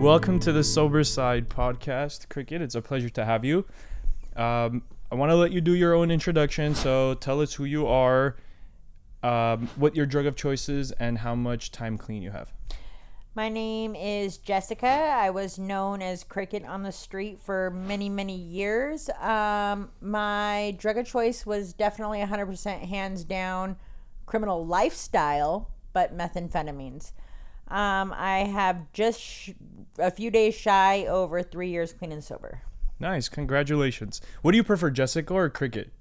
Welcome to the Sober Side podcast, Cricket. It's a pleasure to have you. I want to let you do your own introduction, so tell us who you are, what your drug of choice is, and how much time clean you have. My name is Jessica. I was known as Cricket on the street for many, many years. My drug of choice was definitely 100% hands down criminal lifestyle, but methamphetamines. I have just a few days shy over 3 years clean and sober. Nice. Congratulations. What do you prefer, Jessica or Cricket?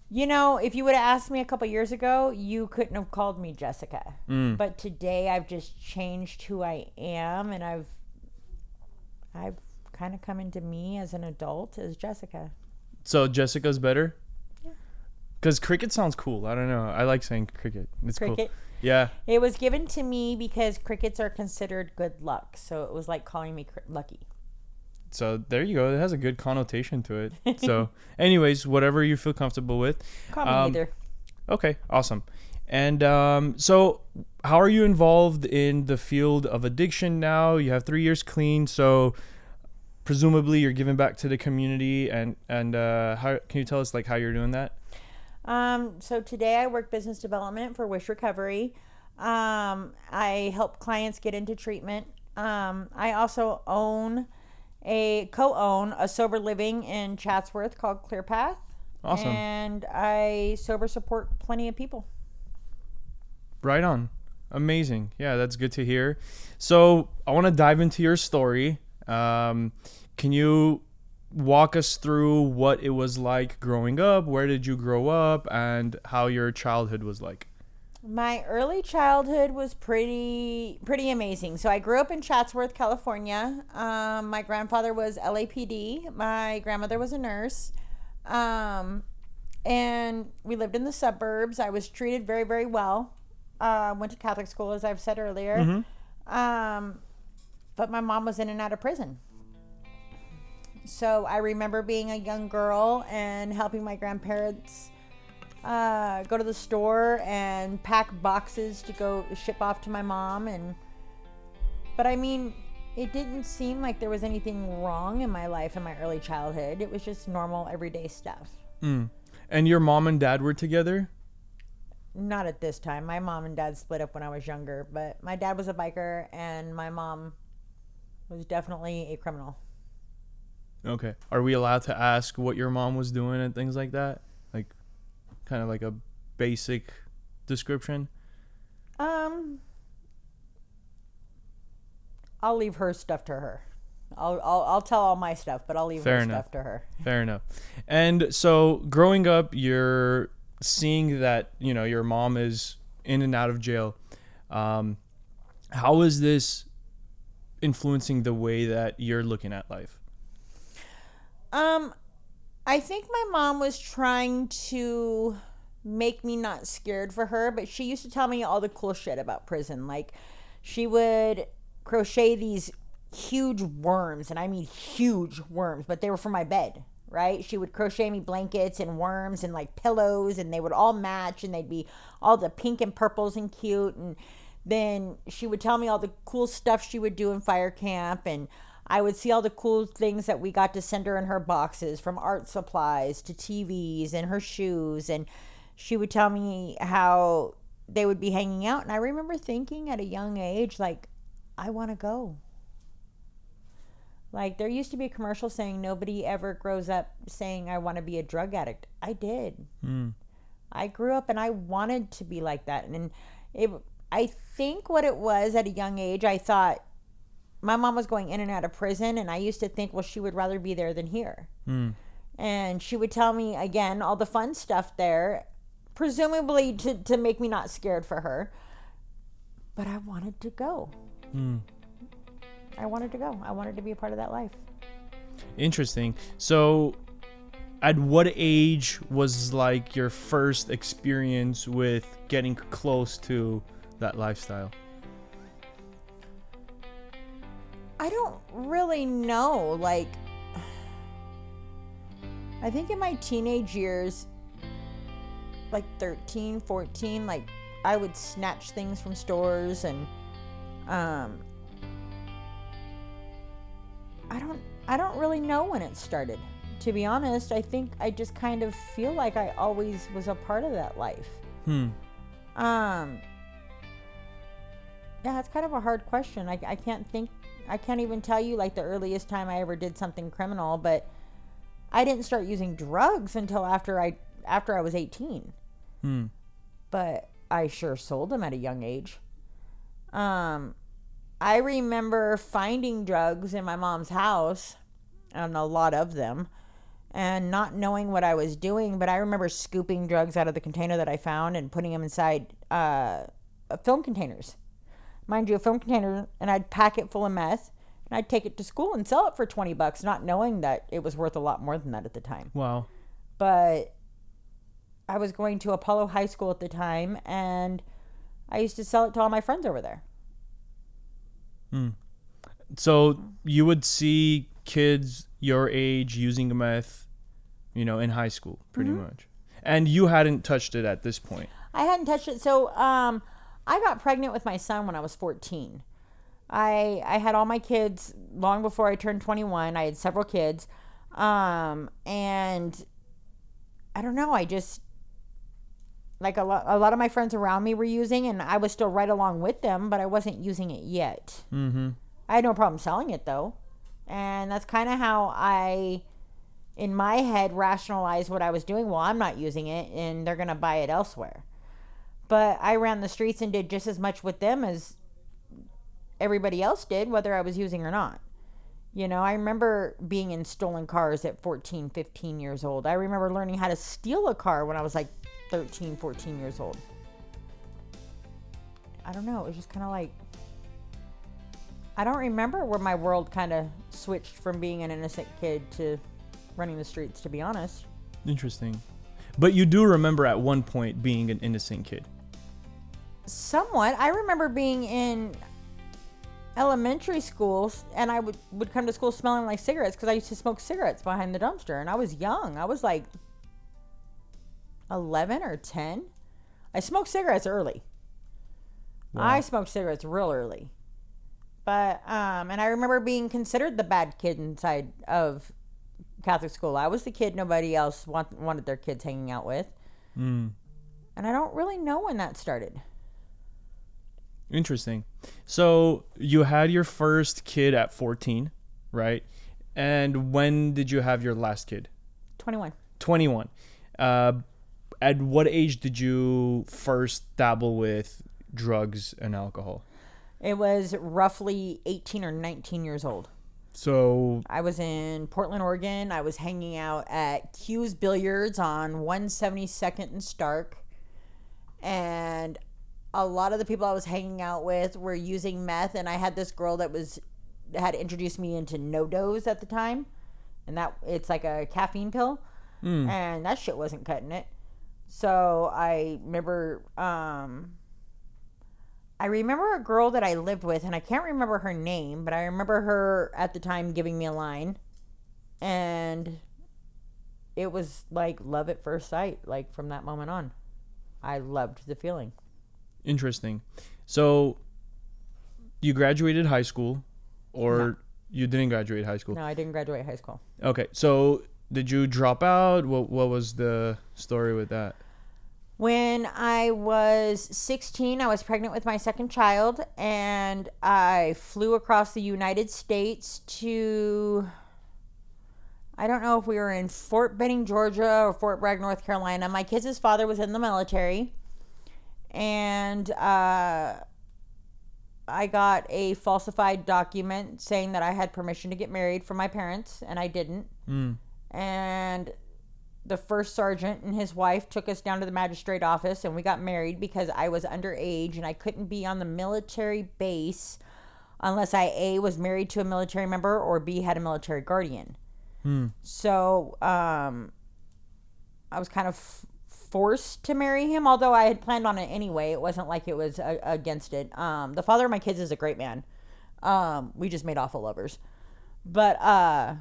You know, if you would have asked me a couple years ago, you couldn't have called me Jessica. But today I've just changed who I am, and I've kind of come into me as an adult as Jessica. So Jessica's better? Yeah. Because Cricket sounds cool. I don't know. I like saying Cricket. It's Cricket. Cool. Yeah. It was given to me because crickets are considered good luck. So it was like calling me lucky. So there you go. It has a good connotation to it. So anyways, whatever you feel comfortable with. Call me either. Okay, awesome. And so how are you involved in the field of addiction now? You have 3 years clean, so presumably you're giving back to the community. And how can you tell us like how you're doing that? So today I work business development for Wish Recovery. I help clients get into treatment. I also co-own a sober living in Chatsworth called Clear Path. Awesome. And I sober support plenty of people. Right on. Amazing. Yeah, that's good to hear. So I want to dive into your story. Can you walk us through what it was like growing up? Where did you grow up and how your childhood was like? My early childhood was pretty amazing. So I grew up in Chatsworth, California. My grandfather was LAPD. My grandmother was a nurse. And we lived in the suburbs. I was treated very, very well. Went to Catholic school, as I've said earlier. Mm-hmm. But my mom was in and out of prison. So I remember being a young girl and helping my grandparents go to the store and pack boxes to go ship off to my mom. But I mean, it didn't seem like there was anything wrong in my life in my early childhood. It was just normal, everyday stuff. And your mom and dad were together? Not at this time. My mom and dad split up when I was younger, but my dad was a biker and my mom was definitely a criminal. Okay. Are we allowed to ask what your mom was doing and things like that? Like, kind of like a basic description? I'll leave her stuff to her. I'll tell all my stuff, but I'll leave her stuff to her. Fair enough. And so growing up, you're seeing that, you know, your mom is in and out of jail. How is this influencing the way that you're looking at life? I think my mom was trying to make me not scared for her, but she used to tell me all the cool shit about prison. Like, she would crochet these huge worms, and I mean huge worms, but they were for my bed, right? She would crochet me blankets and worms and like pillows, and they would all match, and they'd be all the pink and purples and cute. And then she would tell me all the cool stuff she would do in fire camp, and I would see all the cool things that we got to send her in her boxes, from art supplies to TVs and her shoes. And she would tell me how they would be hanging out. And I remember thinking at a young age, like, I want to go. Like, there used to be a commercial saying nobody ever grows up saying, I want to be a drug addict. I did. I grew up and I wanted to be like that. And I think what it was at a young age, I thought, my mom was going in and out of prison, and I used to think, well, she would rather be there than here. And she would tell me, again, all the fun stuff there, presumably to make me not scared for her. But I wanted to go. I wanted to go. I wanted to be a part of that life. Interesting. So at what age was like your first experience with getting close to that lifestyle? I don't really know. Like, I think in my teenage years, like 13, 14, like I would snatch things from stores and I don't really know when it started. To be honest, I think I just kind of feel like I always was a part of that life. Yeah, it's kind of a hard question. I can't even tell you like the earliest time I ever did something criminal, but I didn't start using drugs until after I was 18. But I sure sold them at a young age. I remember finding drugs in my mom's house, and a lot of them, and not knowing what I was doing, but I remember scooping drugs out of the container that I found and putting them inside film containers. Mind you, a film container, and I'd pack it full of meth, and I'd take it to school and sell it for $20, not knowing that it was worth a lot more than that at the time. Wow. But I was going to Apollo High School at the time, and I used to sell it to all my friends over there. So you would see kids your age using meth, in high school, pretty much. And you hadn't touched it at this point. I hadn't touched it. So I got pregnant with my son when I was 14. I had all my kids long before I turned 21. I had several kids. And I don't know. I just, like a lot of my friends around me were using, and I was still right along with them, but I wasn't using it yet. I had no problem selling it though. And that's kind of how I, in my head, rationalized what I was doing. Well, I'm not using it and they're going to buy it elsewhere. But I ran the streets and did just as much with them as everybody else did, whether I was using or not. I remember being in stolen cars at 14, 15 years old. I remember learning how to steal a car when I was like 13, 14 years old. I don't know. It was just kind of like, I don't remember where my world kind of switched from being an innocent kid to running the streets, to be honest. Interesting. But you do remember at one point being an innocent kid. Somewhat. I remember being in elementary school, and I would come to school smelling like cigarettes because I used to smoke cigarettes behind the dumpster, and I was young. I was like 11 or 10. I smoked cigarettes early. Wow. I smoked cigarettes real early. But, and I remember being considered the bad kid inside of Catholic school. I was the kid nobody else wanted their kids hanging out with. And I don't really know when that started. Interesting. So you had your first kid at 14, right? And when did you have your last kid? 21. 21. At what age did you first dabble with drugs and alcohol? It was roughly 18 or 19 years old. So I was in Portland, Oregon. I was hanging out at Q's Billiards on 172nd and Stark. And a lot of the people I was hanging out with were using meth. And I had this girl that had introduced me into no-dose at the time. And it's like a caffeine pill. And that shit wasn't cutting it. So I remember a girl that I lived with, and I can't remember her name, but I remember her at the time giving me a line, and it was like love at first sight. Like from that moment on, I loved the feeling. Interesting. So you graduated high school, or no. You didn't graduate high school? No, I didn't graduate high school. Okay. So did you drop out? What was the story with that? When I was 16, I was pregnant with my second child, and I flew across the United States to, I don't know if we were in Fort Benning, Georgia, or Fort Bragg, North Carolina. My kids' father was in the military, and I got a falsified document saying that I had permission to get married from my parents, and I didn't. And the first sergeant and his wife took us down to the magistrate office, and we got married because I was underage and I couldn't be on the military base unless I A, was married to a military member, or B, had a military guardian. So I was kind of forced to marry him, although I had planned on it anyway. It wasn't like it was against it. The father of my kids is a great man. We just made awful lovers. But I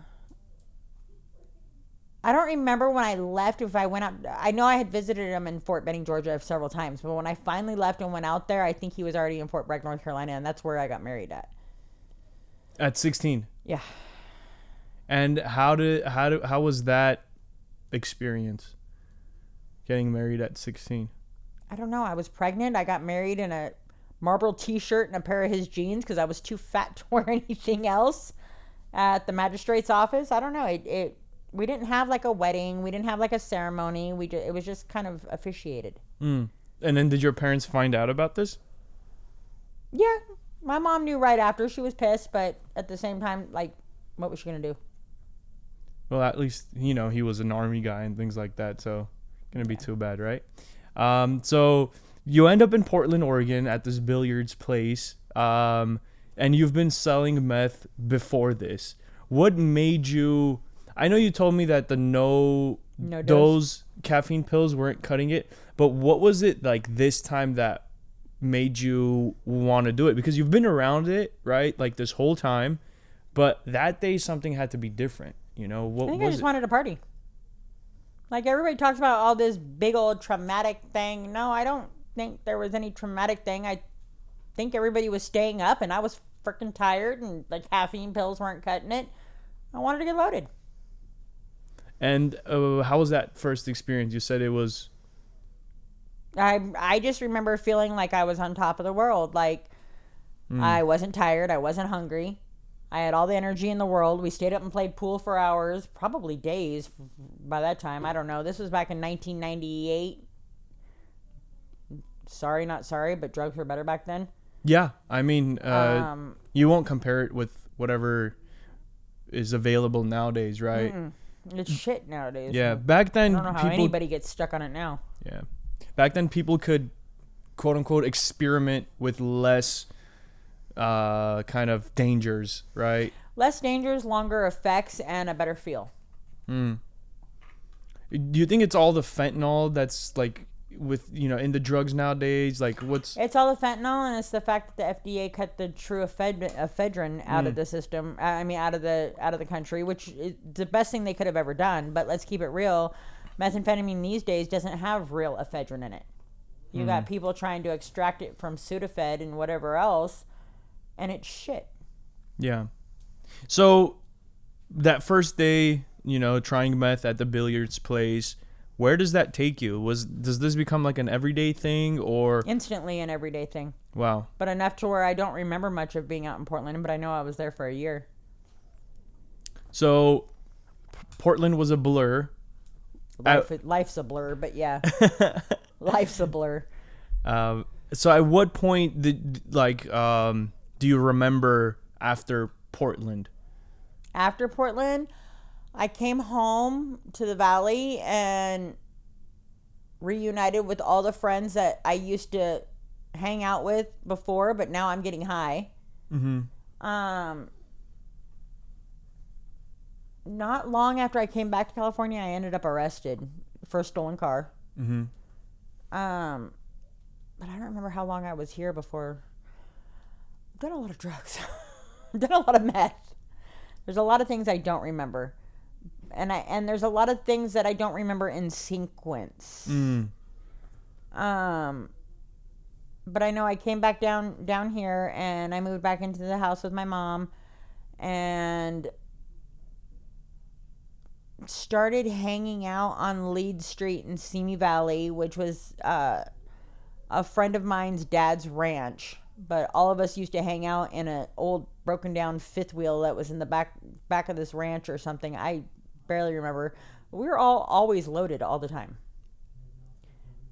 don't remember when I left, if I went out. I know I had visited him in Fort Benning, Georgia several times, but when I finally left and went out there, I think he was already in Fort Bragg, North Carolina, and that's where I got married at. At 16? Yeah. And how was that experience? Getting married at 16. I don't know. I was pregnant. I got married in a Marlboro t-shirt and a pair of his jeans because I was too fat to wear anything else at the magistrate's office. I don't know. We didn't have like a wedding. We didn't have like a ceremony. It was just kind of officiated. And then did your parents find out about this? Yeah. My mom knew right after. She was pissed, but at the same time, like, what was she going to do? Well, at least, he was an army guy and things like that, so gonna be too bad, right? So you end up in Portland, Oregon at this billiards place, and you've been selling meth before this. What made you... I know you told me that the no dose caffeine pills weren't cutting it, but what was it like this time that made you want to do it? Because you've been around it, right? Like this whole time, but that day something had to be different. What I think was I just it? wanted to party. Like everybody talks about all this big old traumatic thing. No, I don't think there was any traumatic thing. I think everybody was staying up and I was freaking tired and the caffeine pills weren't cutting it. I wanted to get loaded. And how was that first experience? You said it was... I just remember feeling like I was on top of the world. Like I wasn't tired. I wasn't hungry. I had all the energy in the world. We stayed up and played pool for hours, probably days by that time. I don't know. This was back in 1998. Sorry, not sorry, but drugs were better back then. Yeah. I mean, you won't compare it with whatever is available nowadays, right? It's shit nowadays. Yeah. Back then, I don't know how anybody gets stuck on it now. Yeah. Back then, people could, quote unquote, experiment with less kind of dangers, right? Less dangers, longer effects, and a better feel. Do you think it's all the fentanyl that's like with in the drugs nowadays? Like what's... It's all the fentanyl, and it's the fact that the FDA cut the true ephedrine out of the system. I mean, out of the country, which is the best thing they could have ever done. But let's keep it real. Methamphetamine these days doesn't have real ephedrine in it. You got people trying to extract it from Sudafed and whatever else, and it's shit. Yeah. So that first day, trying meth at the billiards place, where does that take you? Does this become like an everyday thing or... Instantly an everyday thing. Wow. But enough to where I don't remember much of being out in Portland, but I know I was there for a year. So Portland was a blur. Life's a blur, but yeah. Life's a blur. So at what point do you remember after Portland? After Portland, I came home to the valley and reunited with all the friends that I used to hang out with before, but now I'm getting high. Not long after I came back to California, I ended up arrested for a stolen car. But I don't remember how long I was here before. I've done a lot of drugs. I've done a lot of meth. There's a lot of things I don't remember. And there's a lot of things that I don't remember in sequence. But I know I came back down here and I moved back into the house with my mom and started hanging out on Lead Street in Simi Valley, which was a friend of mine's dad's ranch. But all of us used to hang out in an old broken down fifth wheel that was in the back of this ranch or something. I barely remember. We were always loaded all the time.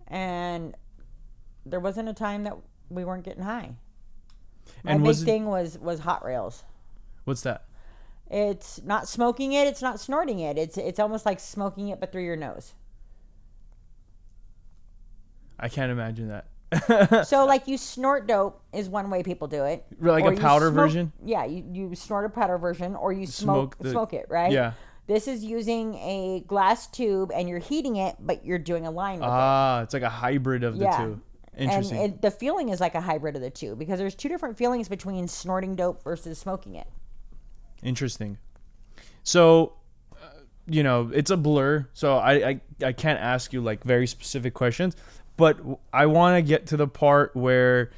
And there wasn't a time that we weren't getting high. My big thing was hot rails. What's that? It's not smoking it. It's not snorting it. It's almost like smoking it, but through your nose. I can't imagine that. So, like, you snort dope is one way people do it. Like a powder version? Yeah, you snort a powder version, or you smoke it, right? Yeah. This is using a glass tube, and you're heating it, but you're doing a line with it. It's like a hybrid of the two. Interesting. And the feeling is like a hybrid of the two, because there's two different feelings between snorting dope versus smoking it. Interesting. So, it's a blur, so I can't ask you, like, very specific questions. But I want to get to the part where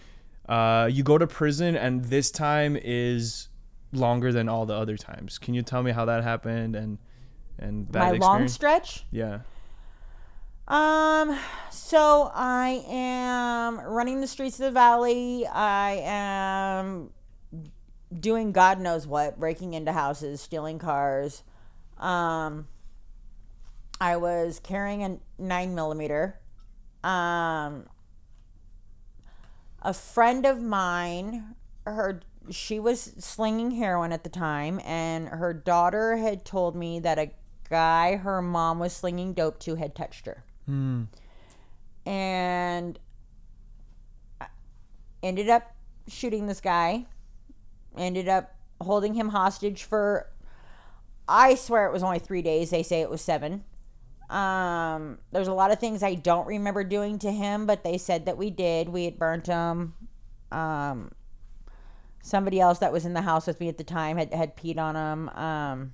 you go to prison, and this time is longer than all the other times. Can you tell me how that happened and that My experience? long stretch? Yeah. So I am running the streets of the valley. I am doing God knows what, breaking into houses, stealing cars. I was carrying a 9mm. A friend of mine, she was slinging heroin at the time, and her daughter had told me that a guy her mom was slinging dope to had touched her. And I ended up shooting this guy, ended up holding him hostage for, I swear it was only 3 days. They say it was 7. There's a lot of things I don't remember doing to him, but they said that we did. We had burnt him. Somebody else that was in the house with me at the time had peed on him.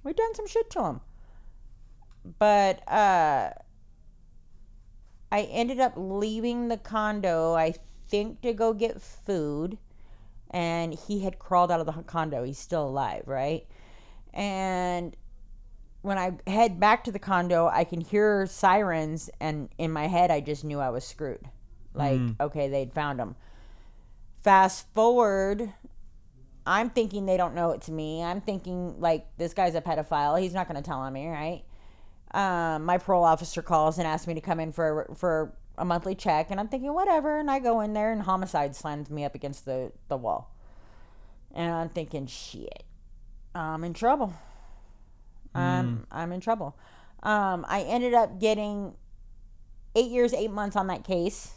We'd done some shit to him. But I ended up leaving the condo, I think, to go get food. And he had crawled out of the condo. He's still alive, right? And when I head back to the condo, I can hear sirens. And in my head, I just knew I was screwed. Like, okay, they'd found him. Fast forward, I'm thinking they don't know it's me. I'm thinking, like, this guy's a pedophile. He's not going to tell on me, right? My parole officer calls and asks me to come in for a monthly check, and I'm thinking whatever, and I go in there, and homicide slams me up against the wall, and I'm thinking, shit, I'm in trouble. I'm in trouble. I ended up getting 8 years 8 months on that case.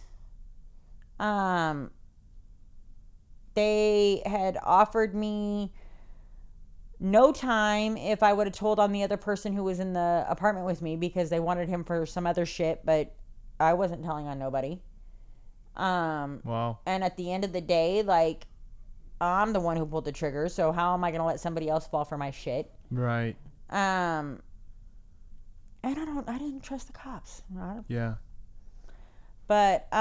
They had offered me no time if I would have told on the other person who was in the apartment with me, because they wanted him for some other shit, but I wasn't telling on nobody. Wow. And at the end of the day, like, I'm the one who pulled the trigger, so how am I going to let somebody else fall for my shit? Right. And I didn't trust the cops. Yeah. But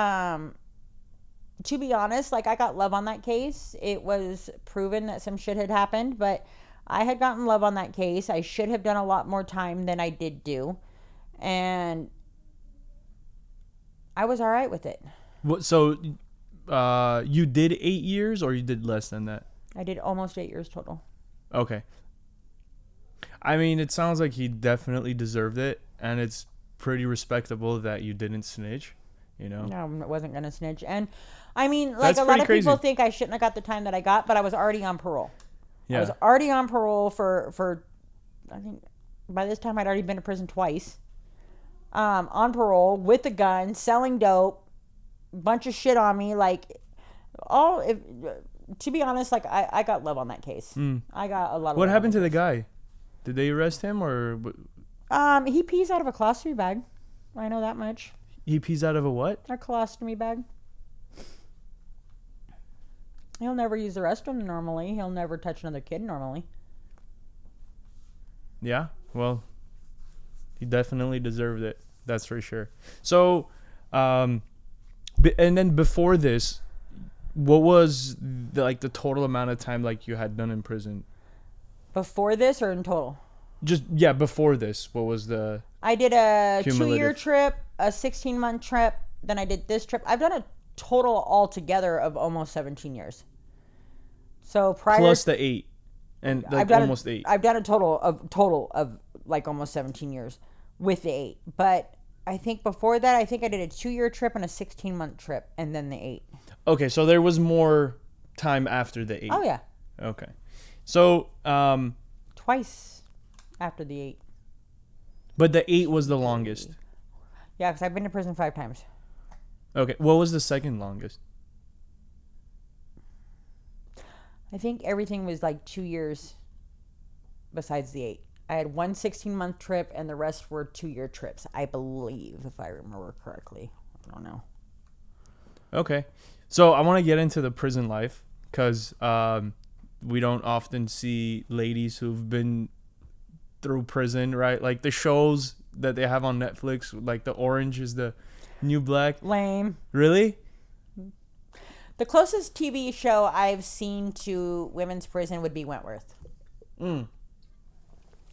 to be honest, like, I got love on that case. It was proven that some shit had happened, but I had gotten love on that case. I should have done a lot more time than I did do. And I was all right with it. What? So, you did 8 years, or you did less than that? I did almost 8 years total. Okay. I mean, it sounds like he definitely deserved it, and it's pretty respectable that you didn't snitch, you know? No, I wasn't going to snitch. And, I mean, like, That's a lot pretty of crazy. people think I shouldn't have got the time that I got, but I was already on parole. Yeah. I was already on parole for I think, by this time I'd already been to prison twice. On parole, with a gun, selling dope, bunch of shit on me, like, to be honest, like, I got love on that case. I got a lot of What love happened on to the guy? Did they arrest him, or he pees out of a colostomy bag. I know that much. he pees out of a what? A colostomy bag. He'll never use the restroom normally. He'll never touch another kid normally. Yeah, well, he definitely deserved it. That's for sure. So, and then before this, what was the total amount of time like you had done in prison? Before this or in total? Just, yeah, before this, what was the... I did a Cumulative. 2-year trip, a 16-month trip, then I did this trip. I've done a total altogether of almost 17 years. So prior... Plus the 8. And almost 8. I've done a total of like almost 17 years with the 8. But I think before that, I think I did a 2-year trip and a 16-month trip, and then the 8. Okay, so there was more time after the 8. Oh, yeah. Okay. So, Twice after the 8. but the 8 was the longest. Yeah, because I've been to prison 5 times. Okay, what was the second longest? I think everything was like 2 years besides the 8. I had one 16-month trip, and the rest were 2-year trips, I believe, if I remember correctly. I don't know. Okay. So I want to get into the prison life, because we don't often see ladies who've been through prison, right? Like the shows that they have on Netflix, like The Orange is the New Black. Lame. Really? The closest TV show I've seen to women's prison would be Wentworth. And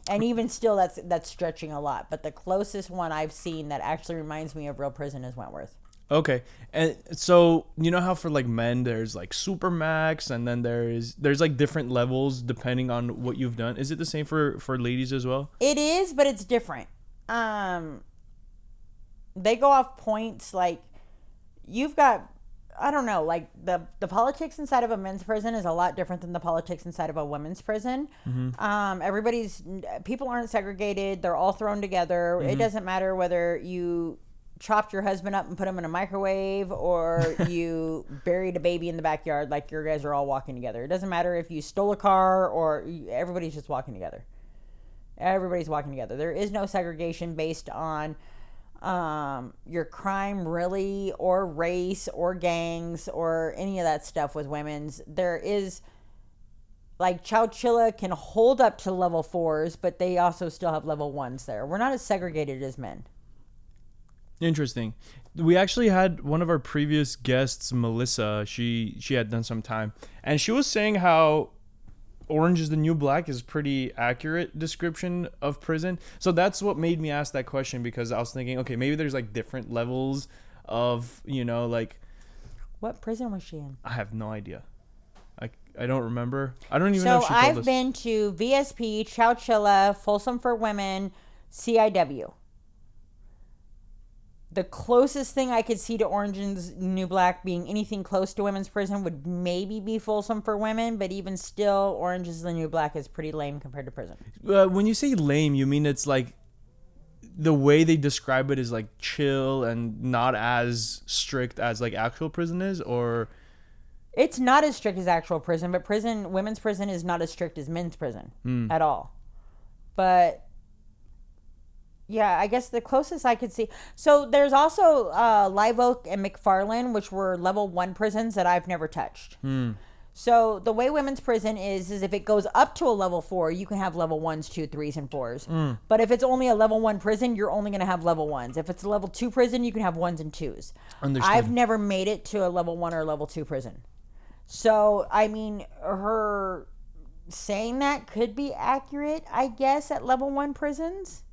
even still, that's stretching a lot. But the closest one I've seen that actually reminds me of real prison is Wentworth. Okay. And so, you know how for like men there's like Supermax, and then there's like different levels depending on what you've done. Is it the same for ladies as well? It is, but it's different. They go off points. Like, you've got, I don't know, like the politics inside of a men's prison is a lot different than the politics inside of a women's prison. People aren't segregated. They're all thrown together. It doesn't matter whether you chopped your husband up and put him in a microwave or you buried a baby in the backyard. Like, your guys are all walking together. It doesn't matter if you stole a car or everybody's just walking together. Everybody's walking together. There is no segregation based on your crime, really, or race, or gangs, or any of that stuff with women's. There is, like, Chowchilla can hold up to level 4s, but they also still have level 1s there. We're not as segregated as men. Interesting. We actually had one of our previous guests, Melissa. She had done some time, and she was saying how Orange is the New Black is pretty accurate description of prison. So that's what made me ask that question, because I was thinking, okay, maybe there's like different levels of, you know, like. What prison was she in? I have no idea. I don't remember. I don't even know if she told us. So I've been to VSP, Chowchilla, Folsom for Women, CIW. The closest thing I could see to Orange is the New Black being anything close to women's prison would maybe be Folsom for Women, but even still, Orange is the New Black is pretty lame compared to prison. When you say lame, you mean it's like the way they describe it is like chill and not as strict as like actual prison is, or? It's not as strict as actual prison, but women's prison is not as strict as men's prison at all. But yeah, I guess the closest I could see. So there's also Live Oak and McFarland, which were level 1 prisons that I've never touched. So the way women's prison is if it goes up to a level 4, you can have level 1s, 2, 3s, and 4s. But if it's only a level 1 prison, you're only going to have level 1s. If it's a level 2 prison, you can have 1s and 2s. I've never made it to a level 1 or level 2 prison. So, I mean, her saying that could be accurate, I guess, at level 1 prisons.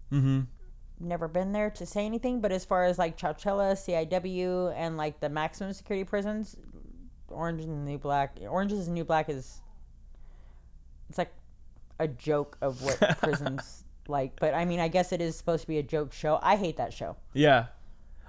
Never been there to say anything, but as far as like Chowchilla, CIW, and like the maximum security prisons, Orange is the New Black is, it's like a joke of what prisons like. But I mean, I guess it is supposed to be a joke show. I hate that show. Yeah.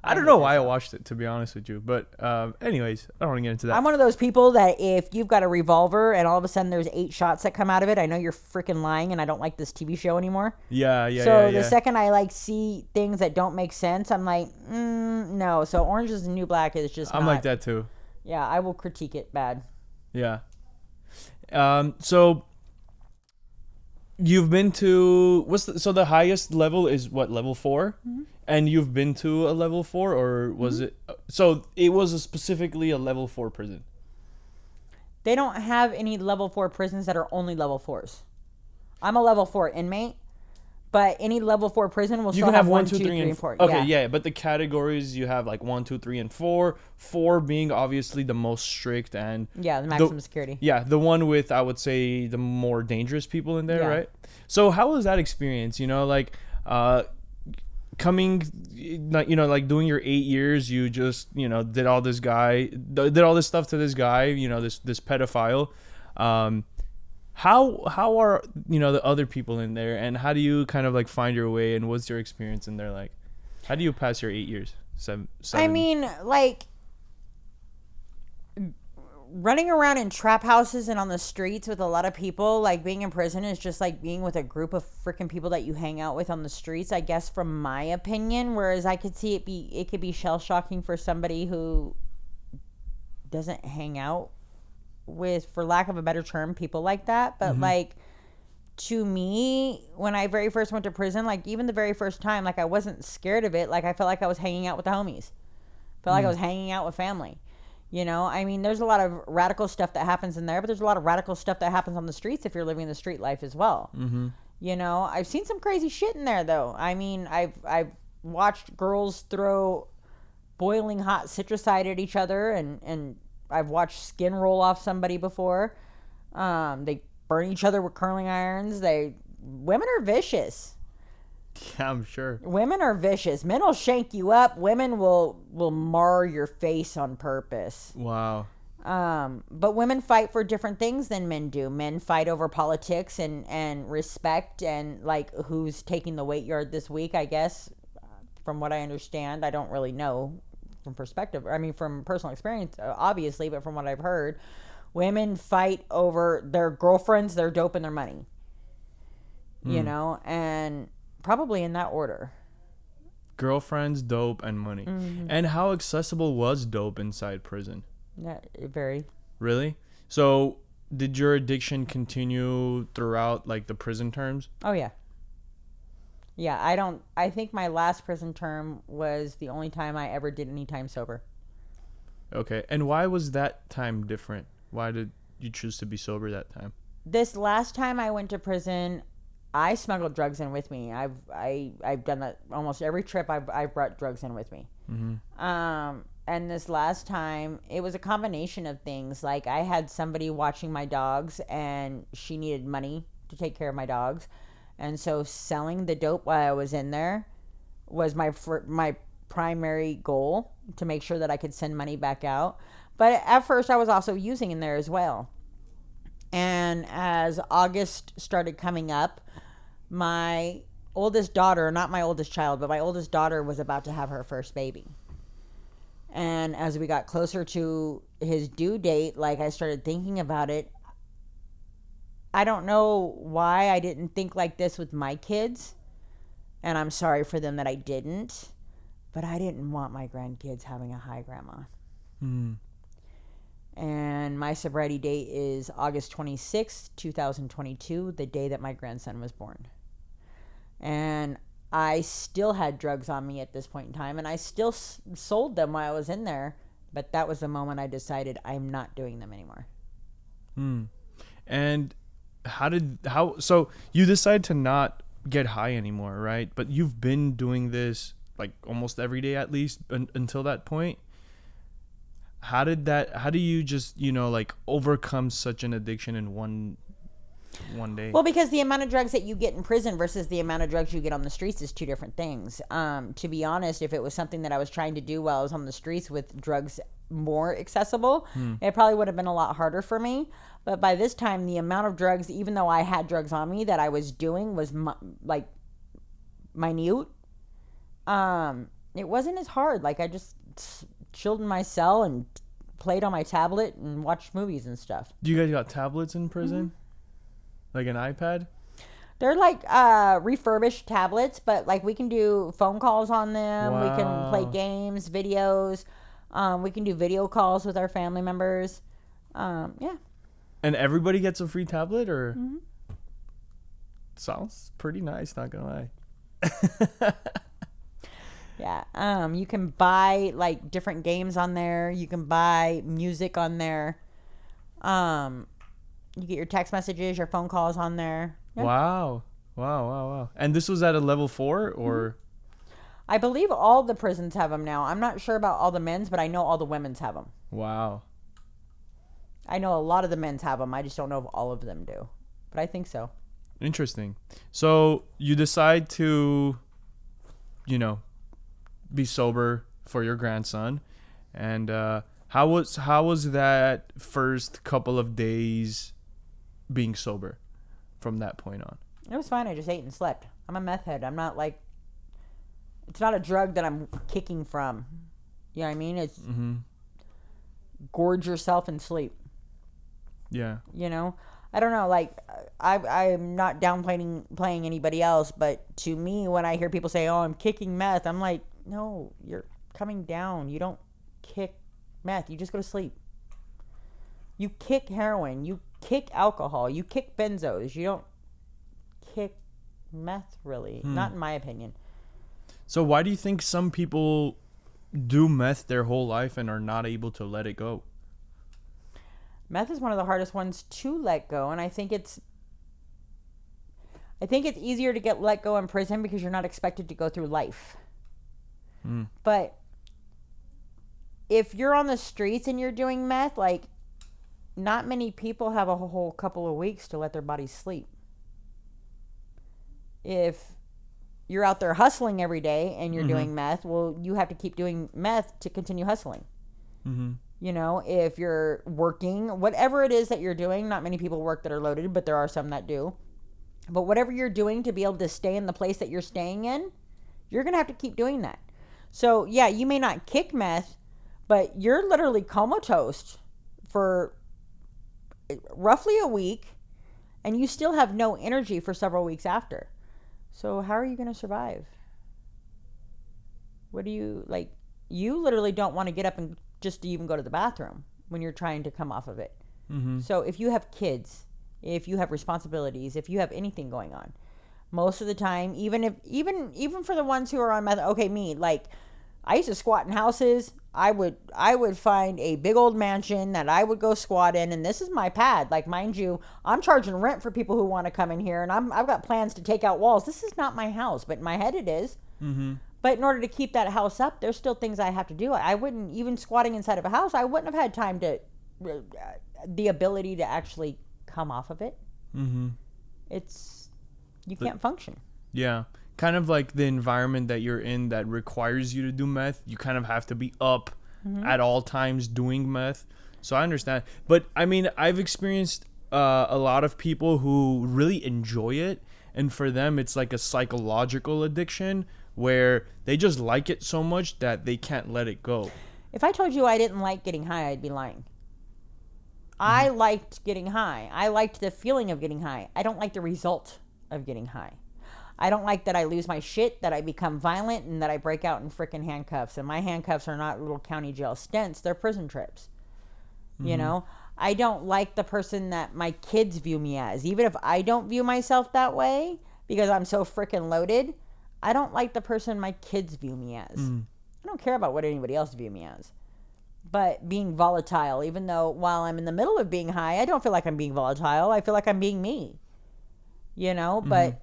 I don't know why I watched it, to be honest with you. But anyways, I don't want to get into that. I'm one of those people that if you've got a revolver and all of a sudden there's 8 shots that come out of it, I know you're freaking lying and I don't like this TV show anymore. Yeah. So the second I like see things that don't make sense, I'm like, no. So Orange is the New Black is just I'm like that too. Yeah, I will critique it bad. Yeah. So you've been to so the highest level is what, level 4? And you've been to a level 4, or was it? So it was specifically a level 4 prison. They don't have any level 4 prisons that are only level 4s. I'm a level 4 inmate, but any level 4 prison will still have 1, 2, 3, and 4. Okay, yeah, but the categories you have like 1, 2, 3, and 4. 4 being obviously the most strict and the maximum security. Yeah, the one with, I would say, the more dangerous people in there, right? So how was that experience? You know, like coming, you know, like doing your 8 years, you just, you know, did all this stuff to this guy, you know, this pedophile. How are, you know, the other people in there, and how do you kind of like find your way, and what's your experience in there like? How do you pass your 8 years? 7? I mean, like, running around in trap houses and on the streets with a lot of people, like being in prison is just like being with a group of freaking people that you hang out with on the streets, I guess, from my opinion. Whereas I could see it could be shell shocking for somebody who doesn't hang out with, for lack of a better term, people like that. But like, to me, when I very first went to prison, like even the very first time, like I wasn't scared of it. Like I felt like I was hanging out with the homies. Felt like I was hanging out with family. You know, I mean, there's a lot of radical stuff that happens in there, but there's a lot of radical stuff that happens on the streets if you're living the street life as well. You know, I've seen some crazy shit in there, though. I mean, I've watched girls throw boiling hot citricide at each other and I've watched skin roll off somebody before. They burn each other with curling irons. Women are vicious. Yeah, I'm sure. Women are vicious. Men will shank you up. Women will mar your face on purpose. Wow. But women fight for different things than men do. Men fight over politics and respect and like who's taking the weight yard this week, I guess. From what I understand, I don't really know from perspective. I mean, from personal experience, obviously, but from what I've heard, women fight over their girlfriends, their dope, and their money. You know, and probably in that order. Girlfriends, dope, and money. Mm-hmm. And how accessible was dope inside prison? Yeah, very. Really? So did your addiction continue throughout like the prison terms? Oh yeah. Yeah, I think my last prison term was the only time I ever did any time sober. Okay. And why was that time different? Why did you choose to be sober that time? This last time I went to prison, I smuggled drugs in with me. I've done that almost every trip. I've brought drugs in with me. Mm-hmm. And this last time, it was a combination of things. Like I had somebody watching my dogs, and she needed money to take care of my dogs, and so selling the dope while I was in there was my primary goal, to make sure that I could send money back out. But at first, I was also using in there as well. And as August started coming up, my oldest daughter, not my oldest child, but my oldest daughter was about to have her first baby. And as we got closer to his due date, like I started thinking about it. I don't know why I didn't think like this with my kids. And I'm sorry for them that I didn't. But I didn't want my grandkids having a high grandma. Mm. And my sobriety date is August 26th, 2022, the day that my grandson was born. And I still had drugs on me at this point in time, and I still sold them while I was in there. But that was the moment I decided I'm not doing them anymore. And so you decided to not get high anymore, right? But you've been doing this like almost every day at least until that point. How do you just, like overcome such an addiction in one day? Well, because the amount of drugs that you get in prison versus the amount of drugs you get on the streets is two different things. To be honest, if it was something that I was trying to do while I was on the streets with drugs more accessible, it probably would have been a lot harder for me. But by this time, the amount of drugs, even though I had drugs on me, that I was doing was like minute. It wasn't as hard. Like I just chilled in my cell and played on my tablet and watched movies and stuff. Do you guys got tablets in prison? Mm-hmm. Like an iPad? They're like refurbished tablets, but like we can do phone calls on them. Wow. We can play games, videos. We can do video calls with our family members. Yeah. And everybody gets a free tablet, or? Mm-hmm. Sounds pretty nice, not gonna lie. Yeah. You can buy like different games on there. You can buy music on there. You get your text messages, your phone calls on there. Yeah. Wow. And this was at a level 4 or? I believe all the prisons have them now. I'm not sure about all the men's, but I know all the women's have them. Wow. I know a lot of the men's have them. I just don't know if all of them do. But I think so. Interesting. So you decide to, be sober for your grandson. And how was that first couple of days being sober from that point on? It was fine. I just ate and slept. I'm a meth head. I'm not like, it's not a drug that I'm kicking from. You know what I mean? It's gorge yourself and sleep. Yeah. I don't know. Like, I'm not downplaying anybody else, but to me, when I hear people say, "Oh, I'm kicking meth," I'm like, no, you're coming down. You don't kick meth. You just go to sleep. You kick heroin. You kick alcohol. You kick benzos. You don't kick meth, really. Not in my opinion. So why do you think some people do meth their whole life and are not able to let it go? Meth is one of the hardest ones to let go, and I think it's easier to get let go in prison because you're not expected to go through life. But if you're on the streets and you're doing meth, like, not many people have a whole couple of weeks to let their bodies sleep. If you're out there hustling every day and you're doing meth, well, you have to keep doing meth to continue hustling. You know, if you're working, whatever it is that you're doing, not many people work that are loaded, but there are some that do. But whatever you're doing to be able to stay in the place that you're staying in, you're going to have to keep doing that. So, yeah, you may not kick meth, but you're literally comatose for roughly a week, and you still have no energy for several weeks after. So how are you going to survive? What do you, like, you literally don't want to get up and just to even go to the bathroom when you're trying to come off of it. So if you have kids, if you have responsibilities, if you have anything going on, most of the time, even for the ones who are on meth, okay, me, like, I used to squat in houses. I would find a big old mansion that I would go squat in, and this is my pad. Like, mind you, I'm charging rent for people who want to come in here, and I've got plans to take out walls. This is not my house, but in my head it is. But in order to keep that house up, there's still things I have to do. I wouldn't, even squatting inside of a house, I wouldn't have had time to, the ability to actually come off of it. It's, you can't function. Yeah. Kind of like the environment that you're in that requires you to do meth. You kind of have to be up at all times doing meth. So I understand. But I mean, I've experienced a lot of people who really enjoy it. And for them, it's like a psychological addiction where they just like it so much that they can't let it go. If I told you I didn't like getting high, I'd be lying. I liked getting high. I liked the feeling of getting high. I don't like the result of getting high. I don't like that I lose my shit, that I become violent, and that I break out in frickin' handcuffs. And my handcuffs are not little county jail stints. They're prison trips. You know? I don't like the person that my kids view me as. Even if I don't view myself that way, because I'm so frickin' loaded, I don't like the person my kids view me as. I don't care about what anybody else view me as. But being volatile, even though while I'm in the middle of being high, I don't feel like I'm being volatile. I feel like I'm being me. You know? But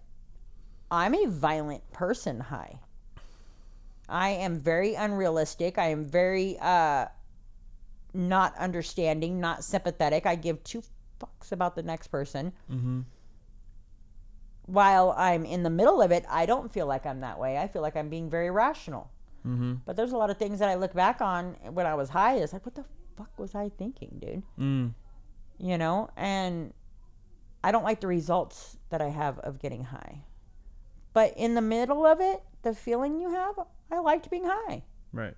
I'm a violent person high. I am very unrealistic. I am very not understanding, not sympathetic. I give two fucks about the next person. While I'm in the middle of it, I don't feel like I'm that way. I feel like I'm being very rational. But there's a lot of things that I look back on when I was high. It's like, what the fuck was I thinking, dude? You know? And I don't like the results that I have of getting high. But in the middle of it, the feeling you have, I liked being high. Right.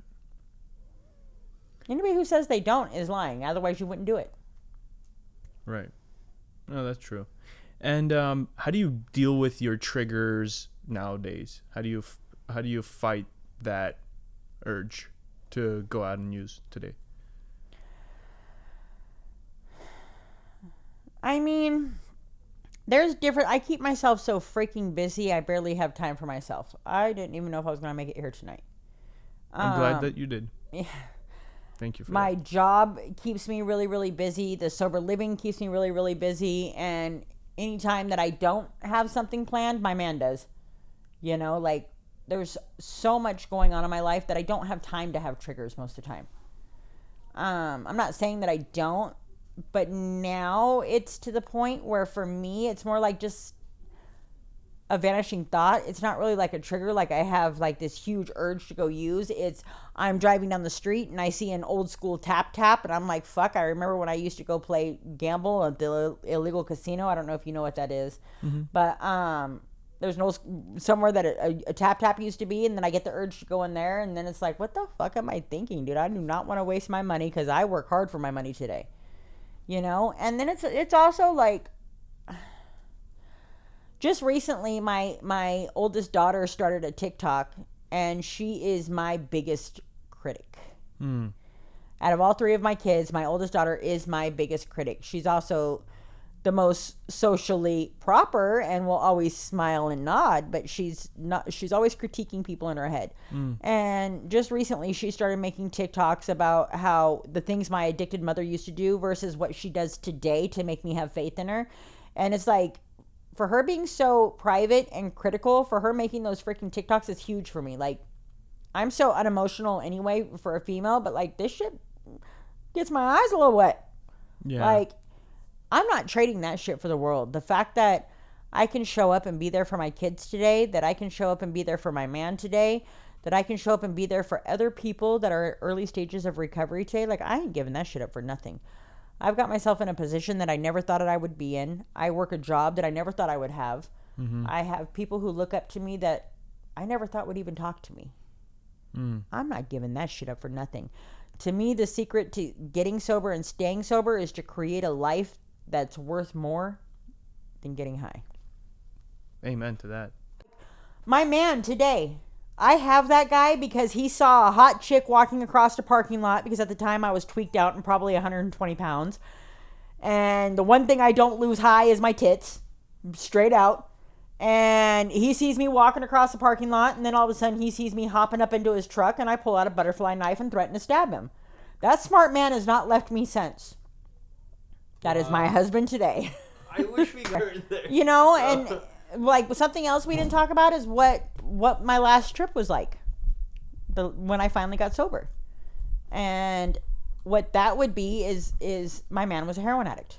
Anybody who says they don't is lying. Otherwise, you wouldn't do it. Right. No, that's true. And how do you deal with your triggers nowadays? How do you fight that urge to go out and use today? I mean, there's different. I keep myself so freaking busy. I barely have time for myself. I didn't even know if I was going to make it here tonight. I'm glad that you did. Yeah. Thank you for My that. job keeps me really, really busy. The sober living keeps me really, really busy. And anytime that I don't have something planned, my man does. You know, like, there's so much going on in my life that I don't have time to have triggers most of the time. I'm not saying that I don't, but now it's to the point where for me, it's more like just a vanishing thought. It's not really like a trigger. Like I have like this huge urge to go use. It's I'm driving down the street and I see an old school tap and I'm like, fuck, I remember when I used to go play gamble at the illegal casino. I don't know if you know what that is, but there's no somewhere that a tap used to be, and then I get the urge to go in there, and then it's like, what the fuck am I thinking, dude? I do not want to waste my money because I work hard for my money today, you know. And then it's also like, just recently, my oldest daughter started a TikTok, and she is my biggest critic. Out of all three of my kids, my oldest daughter is my biggest critic. She's also the most socially proper and will always smile and nod, but she's always critiquing people in her head. And just recently she started making TikToks about how the things my addicted mother used to do versus what she does today to make me have faith in her. And it's like, for her being so private and critical, for her making those freaking TikToks is huge for me. Like, I'm so unemotional anyway for a female, but like this shit gets my eyes a little wet. Yeah. Like, I'm not trading that shit for the world. The fact that I can show up and be there for my kids today, that I can show up and be there for my man today, that I can show up and be there for other people that are at early stages of recovery today, like, I ain't giving that shit up for nothing. I've got myself in a position that I never thought I would be in. I work a job that I never thought I would have. Mm-hmm. I have people who look up to me that I never thought would even talk to me. I'm not giving that shit up for nothing. To me, the secret to getting sober and staying sober is to create a life that's worth more than getting high. Amen to that. My man today, I have that guy because he saw a hot chick walking across the parking lot, because at the time I was tweaked out and probably 120 pounds. And the one thing I don't lose high is my tits, straight out. And he sees me walking across the parking lot, and then all of a sudden he sees me hopping up into his truck, and I pull out a butterfly knife and threaten to stab him. That smart man has not left me since. That is my husband today. I wish we were there. You know, and like something else we didn't talk about is what my last trip was like, when I finally got sober. And what that would be is my man was a heroin addict,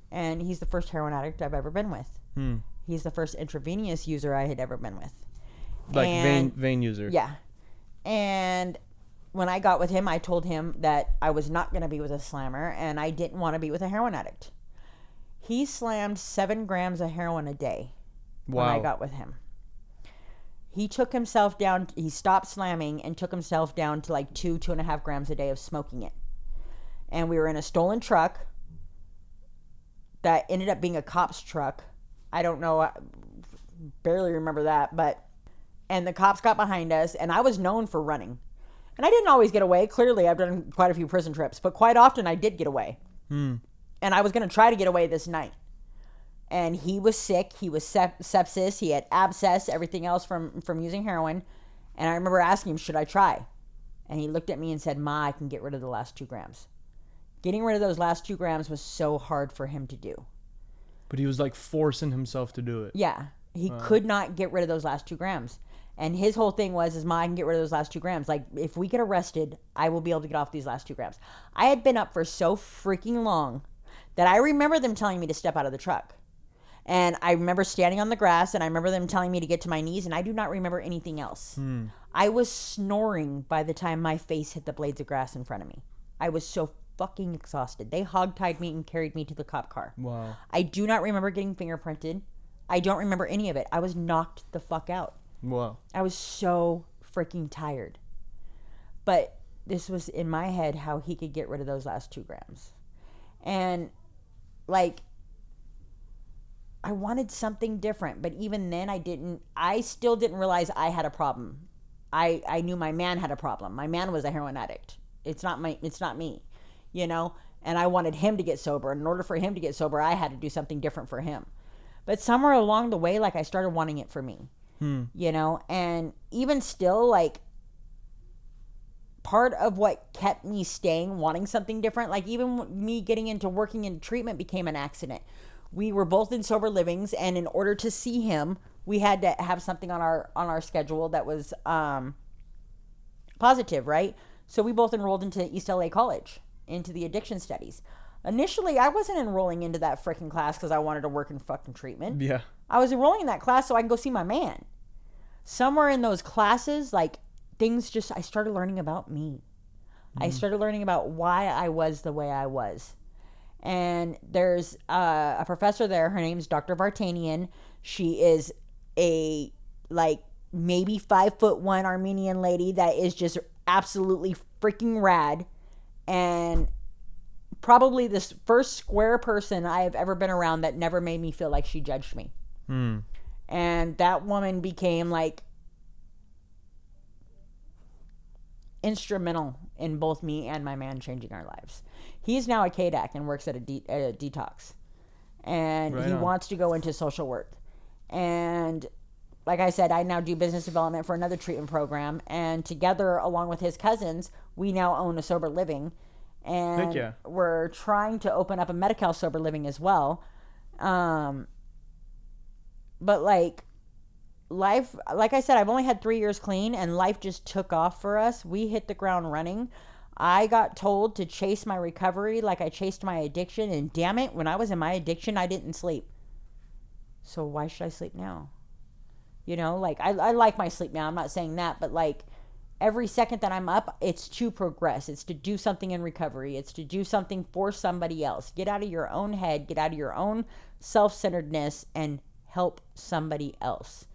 and he's the first heroin addict I've ever been with. He's the first intravenous user I had ever been with. Like vein user. Yeah. And when I got with him, I told him that I was not going to be with a slammer, and I didn't want to be with a heroin addict. He slammed 7 grams of heroin a day when I got with him. He took himself down. He stopped slamming and took himself down to like 2.5 grams a day of smoking it. And we were in a stolen truck that ended up being a cop's truck. I don't know, I barely remember that, and the cops got behind us, and I was known for running. And I didn't always get away. Clearly, I've done quite a few prison trips, but quite often I did get away. And I was going to try to get away this night. And he was sick. He was sepsis. He had abscess, everything else from using heroin. And I remember asking him, should I try? And he looked at me and said, Ma, I can get rid of the last 2 grams. Getting rid of those last 2 grams was so hard for him to do. But he was like forcing himself to do it. Yeah. He could not get rid of those last 2 grams. And his whole thing was, Ma, I can get rid of those last 2 grams. Like, if we get arrested, I will be able to get off these last 2 grams. I had been up for so freaking long that I remember them telling me to step out of the truck. And I remember standing on the grass, and I remember them telling me to get to my knees, and I do not remember anything else. I was snoring by the time my face hit the blades of grass in front of me. I was so fucking exhausted. They hogtied me and carried me to the cop car. Wow. I do not remember getting fingerprinted. I don't remember any of it. I was knocked the fuck out. Wow. I was so freaking tired. But this was in my head how he could get rid of those last 2 grams. And like, I wanted something different, but even then I still didn't realize I had a problem. I knew my man had a problem. My man was a heroin addict. It's not me, you know? And I wanted him to get sober. And in order for him to get sober, I had to do something different for him. But somewhere along the way, like, I started wanting it for me, you know? And even still, like, part of what kept me staying, wanting something different, like even me getting into working in treatment became an accident. We were both in sober livings, and in order to see him, we had to have something on our schedule that was positive, right? So we both enrolled into East LA College, into the addiction studies. Initially, I wasn't enrolling into that freaking class because I wanted to work in fucking treatment. Yeah. I was enrolling in that class so I can go see my man. Somewhere in those classes, like, I started learning about me. I started learning about why I was the way I was. And there's a professor there. Her name's Dr. Vartanian. She is a, like, maybe 5'1" Armenian lady that is just absolutely freaking rad. And probably this first square person I have ever been around that never made me feel like she judged me. And that woman became, like, instrumental in both me and my man changing our lives. He's now a KDAC and works at a detox. And he wants to go into social work. And like I said, I now do business development for another treatment program. And together, along with his cousins, we now own a sober living. And we're trying to open up a Medi-Cal sober living as well. But, like, life, like I said, I've only had 3 years clean, and life just took off for us. We hit the ground running. I got told to chase my recovery like I chased my addiction, and damn it, when I was in my addiction, I didn't sleep. So why should I sleep now? You know, like, I like my sleep now. I'm not saying that, but like, every second that I'm up, it's to progress. It's to do something in recovery. It's to do something for somebody else. Get out of your own head, get out of your own self-centeredness, and help somebody else.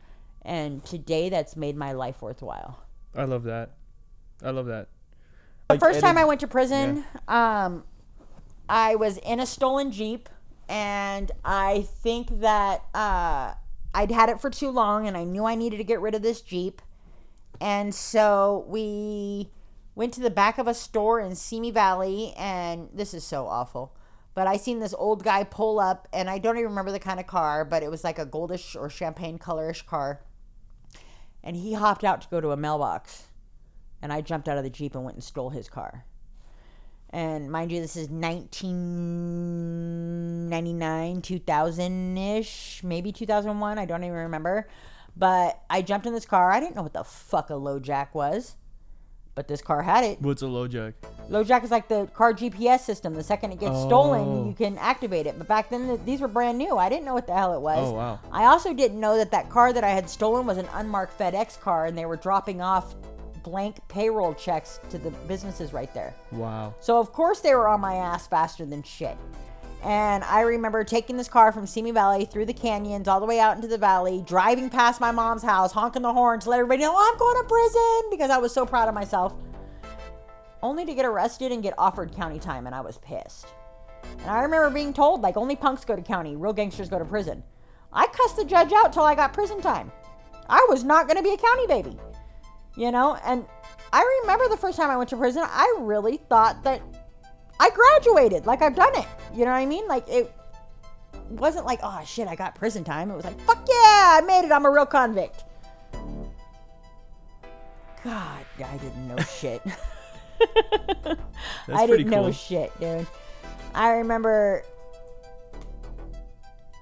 And today, that's made my life worthwhile. I love that. The first time I went to prison, I was in a stolen Jeep, and I think that I'd had it for too long, and I knew I needed to get rid of this Jeep. And so we went to the back of a store in Simi Valley, and this is so awful, but I seen this old guy pull up, and I don't even remember the kind of car, but it was like a goldish or champagne colorish car. And he hopped out to go to a mailbox, and I jumped out of the Jeep and went and stole his car. And mind you, this is 1999, 2000-ish, maybe 2001. I don't even remember. But I jumped in this car. I didn't know what the fuck a low jack was, but this car had it. What's a low jack? Low jack is like the car GPS system. The second it gets stolen, you can activate it. But back then, these were brand new. I didn't know what the hell it was. Oh, wow. I also didn't know that car that I had stolen was an unmarked FedEx car, and they were dropping off blank payroll checks to the businesses right there. Wow. So, of course, they were on my ass faster than shit. And I remember taking this car from Simi Valley through the canyons all the way out into the valley, driving past my mom's house, honking the horn to let everybody know I'm going to prison because I was so proud of myself. Only to get arrested and get offered county time, and I was pissed. And I remember being told, like, only punks go to county, real gangsters go to prison. I cussed the judge out till I got prison time. I was not going to be a county baby, you know? And I remember the first time I went to prison, I really thought that I graduated, like I've done it. You know what I mean? Like, it wasn't like, oh shit, I got prison time. It was like, fuck yeah, I made it. I'm a real convict. God, I didn't know shit. I didn't know shit, dude. I remember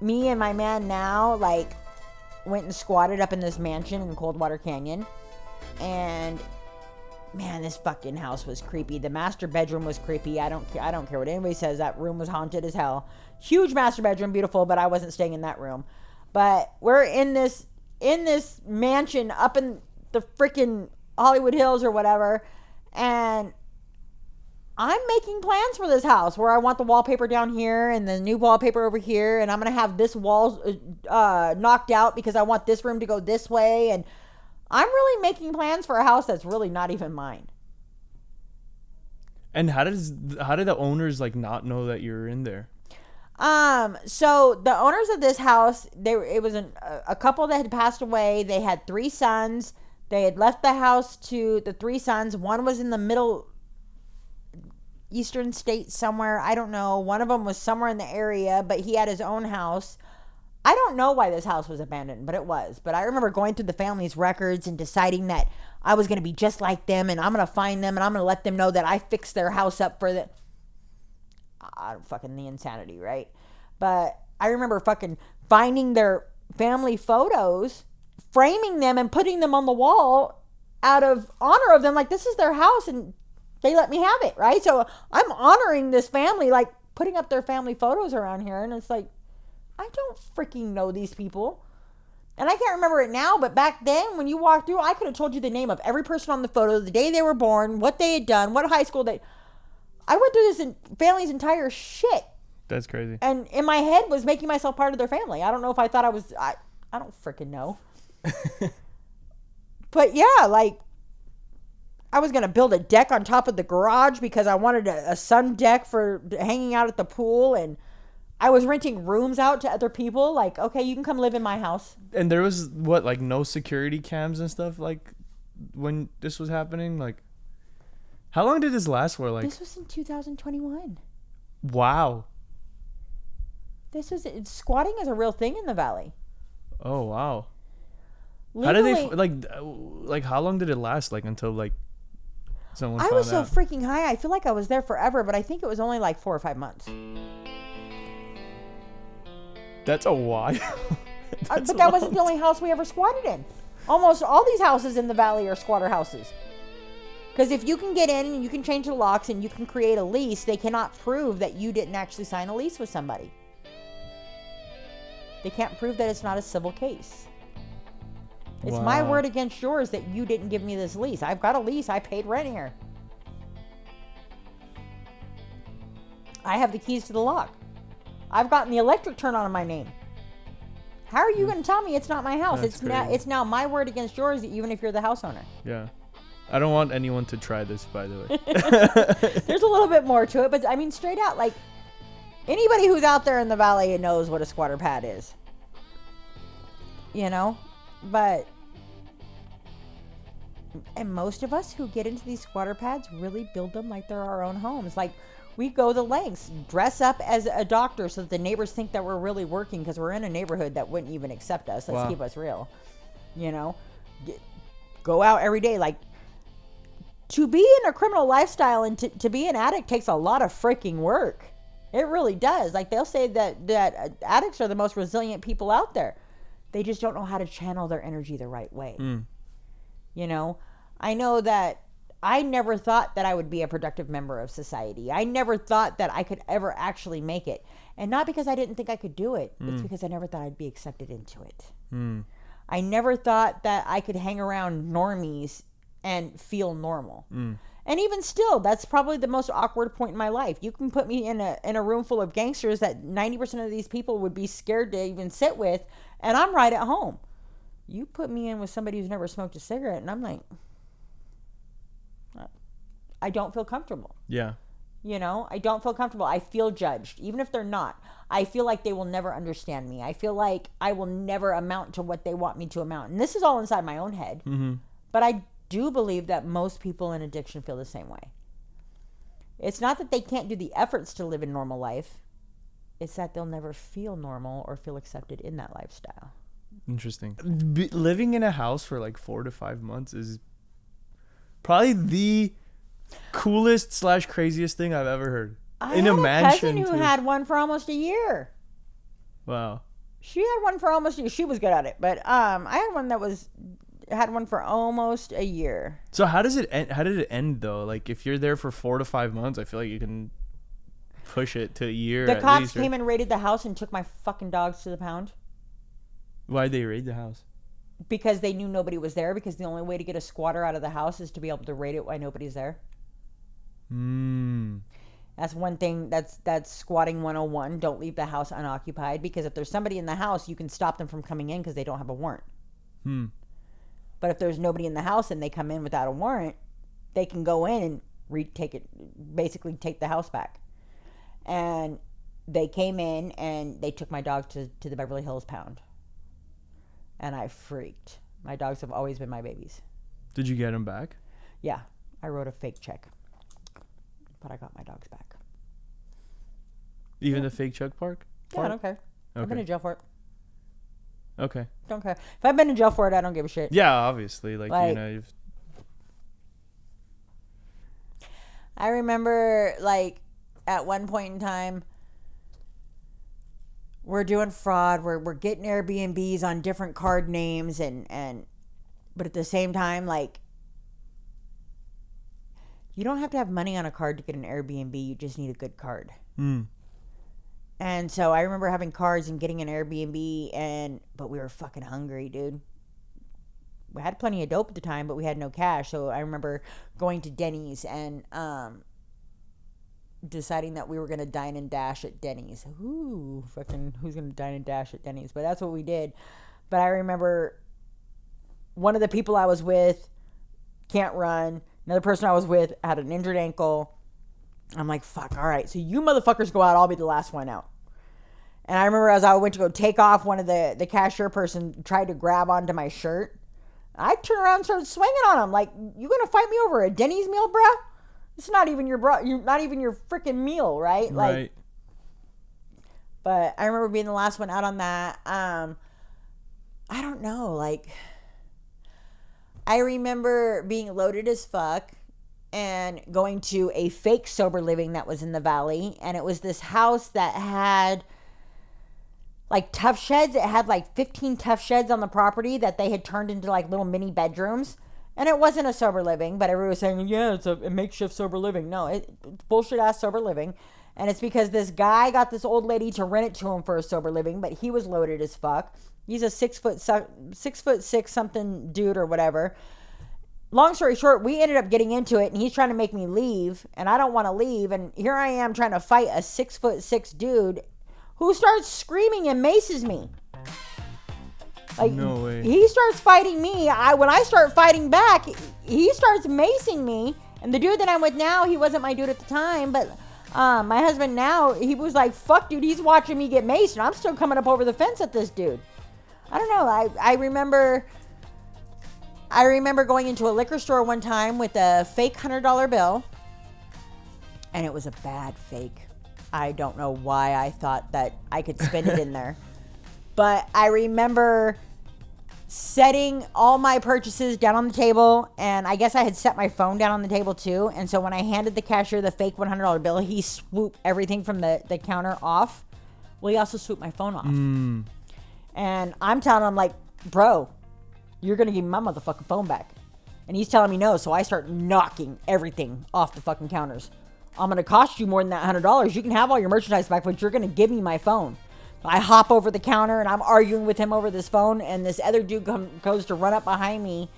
me and my man now, like, went and squatted up in this mansion in Coldwater Canyon. And man, this fucking house was creepy. The master bedroom was creepy. I don't care what anybody says. That room was haunted as hell. Huge master bedroom, beautiful, but I wasn't staying in that room. But we're in this mansion up in the freaking Hollywood Hills or whatever, and I'm making plans for this house where I want the wallpaper down here and the new wallpaper over here, and I'm gonna have this wall knocked out because I want this room to go this way, and I'm really making plans for a house that's really not even mine. And how did the owners like not know that you're in there? So the owners of this house, it was a couple that had passed away. They had 3 sons. They had left the house to the 3 sons. One was in the middle eastern state somewhere. I don't know. One of them was somewhere in the area, but he had his own house. I don't know why this house was abandoned, but it was. But I remember going through the family's records and deciding that I was going to be just like them, and I'm going to find them, and I'm going to let them know that I fixed their house up for them. Fucking the insanity, right? But I remember fucking finding their family photos, framing them, and putting them on the wall out of honor of them. Like, this is their house, and they let me have it, right? So I'm honoring this family, like putting up their family photos around here, and it's like, I don't freaking know these people. And I can't remember it now, but back then when you walked through, I could have told you the name of every person on the photo, the day they were born, what they had done, what high school I went through this family's entire shit. That's crazy. And in my head was making myself part of their family. I don't know if I thought I don't freaking know. But yeah, like, I was going to build a deck on top of the garage because I wanted a sun deck for hanging out at the pool, and I was renting rooms out to other people. Like, okay, you can come live in my house. And there was like no security cams and stuff like when this was happening? Like, how long did this last for? Like, this was in 2021. Wow. Squatting is a real thing in the valley. Oh, wow. Legally, how did they like how long did it last, like, until like someone found out? I was so freaking high. I feel like I was there forever, but I think it was only like 4 or 5 months. That's a while. But that wasn't the only house we ever squatted in. Almost all these houses in the valley are squatter houses. Because if you can get in and you can change the locks and you can create a lease, they cannot prove that you didn't actually sign a lease with somebody. They can't prove that it's not a civil case. It's my word against yours that you didn't give me this lease. I've got a lease. I paid rent here. I have the keys to the lock. I've gotten the electric turned on in my name. How are you going to tell me it's not my house? It's now my word against yours, even if you're the house owner. Yeah. I don't want anyone to try this, by the way. There's a little bit more to it, but I mean, straight out, like, anybody who's out there in the valley knows what a squatter pad is. You know? But, and most of us who get into these squatter pads really build them like they're our own homes. Like, we go the lengths, dress up as a doctor so that the neighbors think that we're really working because we're in a neighborhood that wouldn't even accept us. Let's keep us real. You know? Go out every day. Like, to be in a criminal lifestyle and to be an addict takes a lot of freaking work. It really does. Like, they'll say that addicts are the most resilient people out there. They just don't know how to channel their energy the right way. You know? I know that I never thought that I would be a productive member of society. I never thought that I could ever actually make it. And not because I didn't think I could do it. It's because I never thought I'd be accepted into it. I never thought that I could hang around normies and feel normal. And even still, that's probably the most awkward point in my life. You can put me in a room full of gangsters that 90% of these people would be scared to even sit with, and I'm right at home. You put me in with somebody who's never smoked a cigarette, and I'm like, I don't feel comfortable. Yeah. You know, I don't feel comfortable. I feel judged, even if they're not. I feel like they will never understand me. I feel like I will never amount to what they want me to amount. And this is all inside my own head. But I do believe that most people in addiction feel the same way. It's not that they can't do the efforts to live a normal life. It's that they'll never feel normal or feel accepted in that lifestyle. Interesting. Living in a house for like 4 to 5 months is probably the coolest / craziest thing I've ever heard. I had a cousin who had one for almost a year. Wow. She had one for almost a year. She was good at it, but I had one that had one for almost a year. So how does it end? How did it end though? Like if you're there for 4 to 5 months, I feel like you can push it to a year. The cops came and raided the house and took my fucking dogs to the pound. Why'd they raid the house? Because they knew nobody was there. Because the only way to get a squatter out of the house is to be able to raid it while nobody's there. That's one thing. That's squatting 101. Don't leave the house unoccupied, because if there's somebody in the house, you can stop them from coming in because they don't have a warrant. But if there's nobody in the house and they come in without a warrant, they can go in and basically take the house back. And they came in and they took my dog to the Beverly Hills pound. And I freaked. My dogs have always been my babies. Did you get them back? Yeah. I wrote a fake check. But I got my dogs back. Even the fake check part? Yeah, I don't care. Okay. I've been in jail for it. Okay. Don't care. If I've been in jail for it, I don't give a shit. Yeah, obviously. Like you know, I remember, like, at one point in time, we're doing fraud. We're getting Airbnbs on different card names, but at the same time, like, you don't have to have money on a card to get an Airbnb. You just need a good card. And so I remember having cards and getting an Airbnb, but we were fucking hungry, dude. We had plenty of dope at the time, but we had no cash. So I remember going to Denny's and deciding that we were going to dine and dash at Denny's. Ooh, fucking who's going to dine and dash at Denny's? But that's what we did. But I remember one of the people I was with can't run. Another person I was with had an injured ankle. I'm like, fuck, all right. So you motherfuckers go out. I'll be the last one out. And I remember as I went to go take off, one of the cashier person tried to grab onto my shirt. I turned around and started swinging on him. Like, you going to fight me over a Denny's meal, bro? It's not even your not even your freaking meal, right? Like, right. But I remember being the last one out on that. I don't know. Like, I remember being loaded as fuck and going to a fake sober living that was in the valley. And it was this house that had like tough sheds. It had like 15 tough sheds on the property that they had turned into like little mini bedrooms. And it wasn't a sober living, but everyone was saying, yeah, it's a makeshift sober living. No, it's bullshit ass sober living. And it's because this guy got this old lady to rent it to him for a sober living, but he was loaded as fuck. He's a 6'6" something dude or whatever. Long story short, we ended up getting into it, and he's trying to make me leave, and I don't want to leave. And here I am trying to fight a 6'6" dude who starts screaming and maces me. Like, no way. He starts fighting me. When I start fighting back, he starts macing me. And the dude that I'm with now, he wasn't my dude at the time, but my husband now, he was like, fuck, dude, he's watching me get maced, and I'm still coming up over the fence at this dude. I don't know. I remember going into a liquor store one time with a fake $100 bill, and it was a bad fake. I don't know why I thought that I could spend it in there. But I remember setting all my purchases down on the table, and I guess I had set my phone down on the table too. And so when I handed the cashier the fake $100 bill, he swooped everything from the counter off. Well, he also swooped my phone off. And I'm telling him, like, bro, you're going to give me my motherfucking phone back. And he's telling me no, so I start knocking everything off the fucking counters. I'm going to cost you more than that $100. You can have all your merchandise back, but you're going to give me my phone. I hop over the counter, and I'm arguing with him over this phone, and this other dude goes to run up behind me.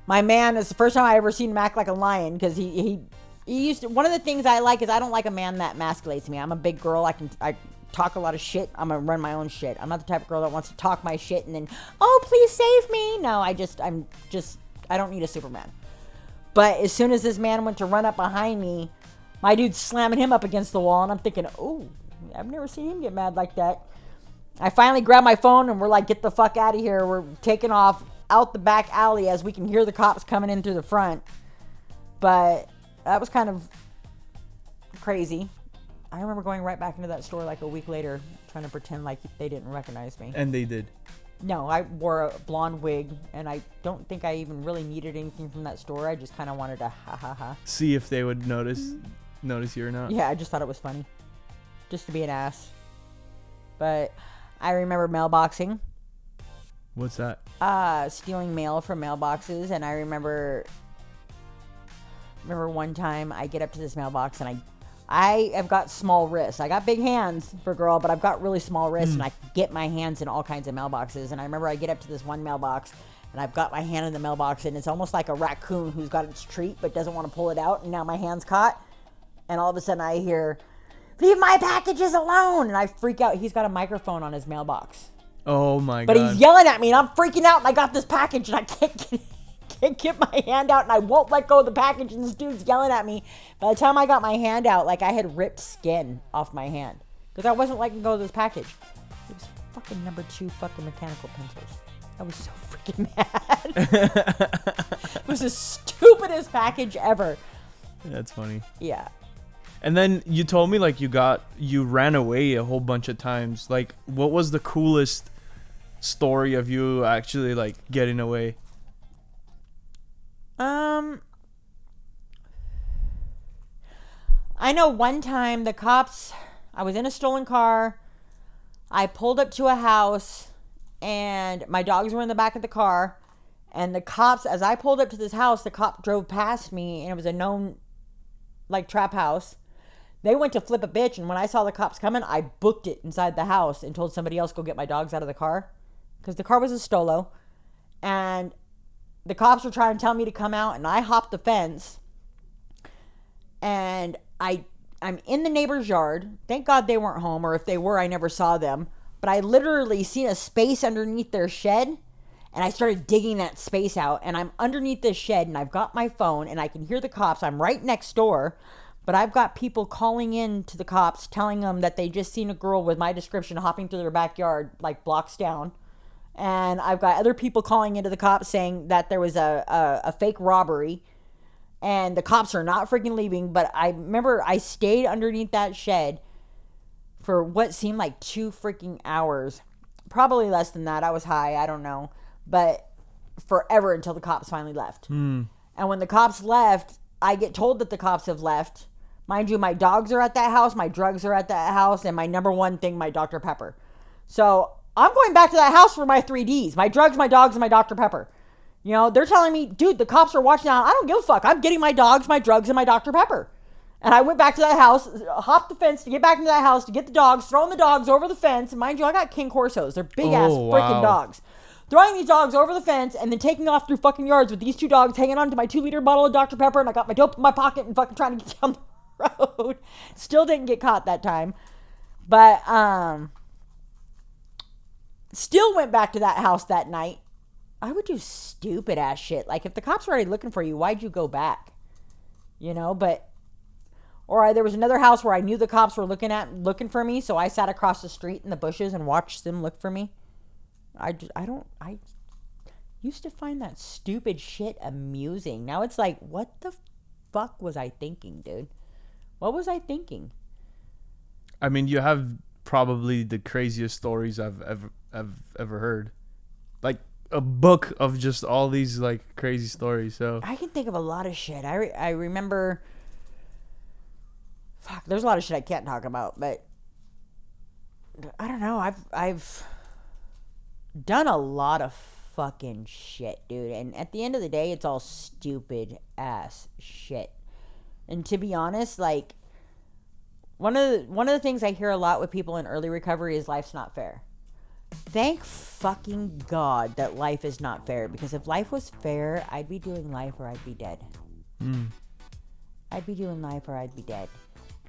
My man, it's the first time I ever seen him act like a lion, because he used to. One of the things I like is I don't like a man that emasculates me. I'm a big girl. I talk a lot of shit. I'm going to run my own shit. I'm not the type of girl that wants to talk my shit and then, oh, please save me. No, I don't need a Superman. But as soon as this man went to run up behind me, my dude's slamming him up against the wall, and I'm thinking, oh, I've never seen him get mad like that. I finally grab my phone, and we're like, get the fuck out of here. We're taking off out the back alley as we can hear the cops coming in through the front. But that was kind of crazy. I remember going right back into that store like a week later, trying to pretend like they didn't recognize me. And they did. No, I wore a blonde wig, and I don't think I even really needed anything from that store. I just kind of wanted to ha. See if they would notice you or not. Yeah, I just thought it was funny. Just to be an ass. But I remember mailboxing. What's that? Stealing mail from mailboxes. And I remember one time I get up to this mailbox, and I have got small wrists. I got big hands for a girl, but I've got really small wrists, and I get my hands in all kinds of mailboxes. And I remember I get up to this one mailbox, and I've got my hand in the mailbox, and it's almost like a raccoon who's got its treat but doesn't want to pull it out, and now my hand's caught. And all of a sudden I hear, leave my packages alone. And I freak out. He's got a microphone on his mailbox. Oh my God. But he's yelling at me, and I'm freaking out, and I got this package, and I can't get my hand out, and I won't let go of the package, and this dude's yelling at me. By the time I got my hand out, like I had ripped skin off my hand because I wasn't letting go of this package. It was fucking number 2 fucking mechanical pencils. I was so freaking mad. It was the stupidest package ever. That's funny. Yeah. And then you told me like you ran away a whole bunch of times. Like, what was the coolest story of you actually like getting away? I know one time the cops, I was in a stolen car. I pulled up to a house, and my dogs were in the back of the car. And the cops, as I pulled up to this house, the cop drove past me, and it was a known like trap house. They went to flip a bitch, and when I saw the cops coming, I booked it inside the house and told somebody else go get my dogs out of the car, because the car was a stolo. And the cops were trying to tell me to come out, and I hopped the fence, and I'm in the neighbor's yard. Thank God they weren't home, or if they were, I never saw them. But I literally seen a space underneath their shed, and I started digging that space out, and I'm underneath this shed, and I've got my phone, and I can hear the cops. I'm right next door, but I've got people calling in to the cops, telling them that they just seen a girl with my description hopping through their backyard, like blocks down. And I've got other people calling into the cops saying that there was a fake robbery, and the cops are not freaking leaving. But I remember I stayed underneath that shed for what seemed like 2 freaking hours. Probably less than that. I was high. I don't know. But forever until the cops finally left. And when the cops left, I get told that the cops have left. Mind you, my dogs are at that house, my drugs are at that house, and my number one thing, my Dr. Pepper. So I'm going back to that house for my 3Ds, my drugs, my dogs, and my Dr. Pepper. You know, they're telling me, dude, the cops are watching out. I don't give a fuck. I'm getting my dogs, my drugs, and my Dr. Pepper. And I went back to that house, hopped the fence to get back into that house to get the dogs, throwing the dogs over the fence. And mind you, I got King Corsos. They're big ass freaking dogs. Throwing these dogs over the fence and then taking off through fucking yards with these two dogs hanging on to my 2-liter bottle of Dr. Pepper. And I got my dope in my pocket and fucking trying to get down the road. Still didn't get caught that time. But, still went back to that house that night. I would do stupid ass shit. Like, if the cops were already looking for you, why'd you go back? You know, but... Or there was another house where I knew the cops were looking for me, so I sat across the street in the bushes and watched them look for me. I used to find that stupid shit amusing. Now it's like, what the fuck was I thinking, dude? What was I thinking? I mean, you have probably the craziest stories I've ever heard. Like a book of just all these like crazy stories. So I can think of a lot of shit. I remember. Fuck, there's a lot of shit I can't talk about, but I don't know. I've done a lot of fucking shit, dude. And at the end of the day, it's all stupid ass shit. And to be honest, like one of the things I hear a lot with people in early recovery is life's not fair. Thank fucking God that life is not fair, because if life was fair, I'd be doing life or I'd be dead. I'd be doing life or I'd be dead.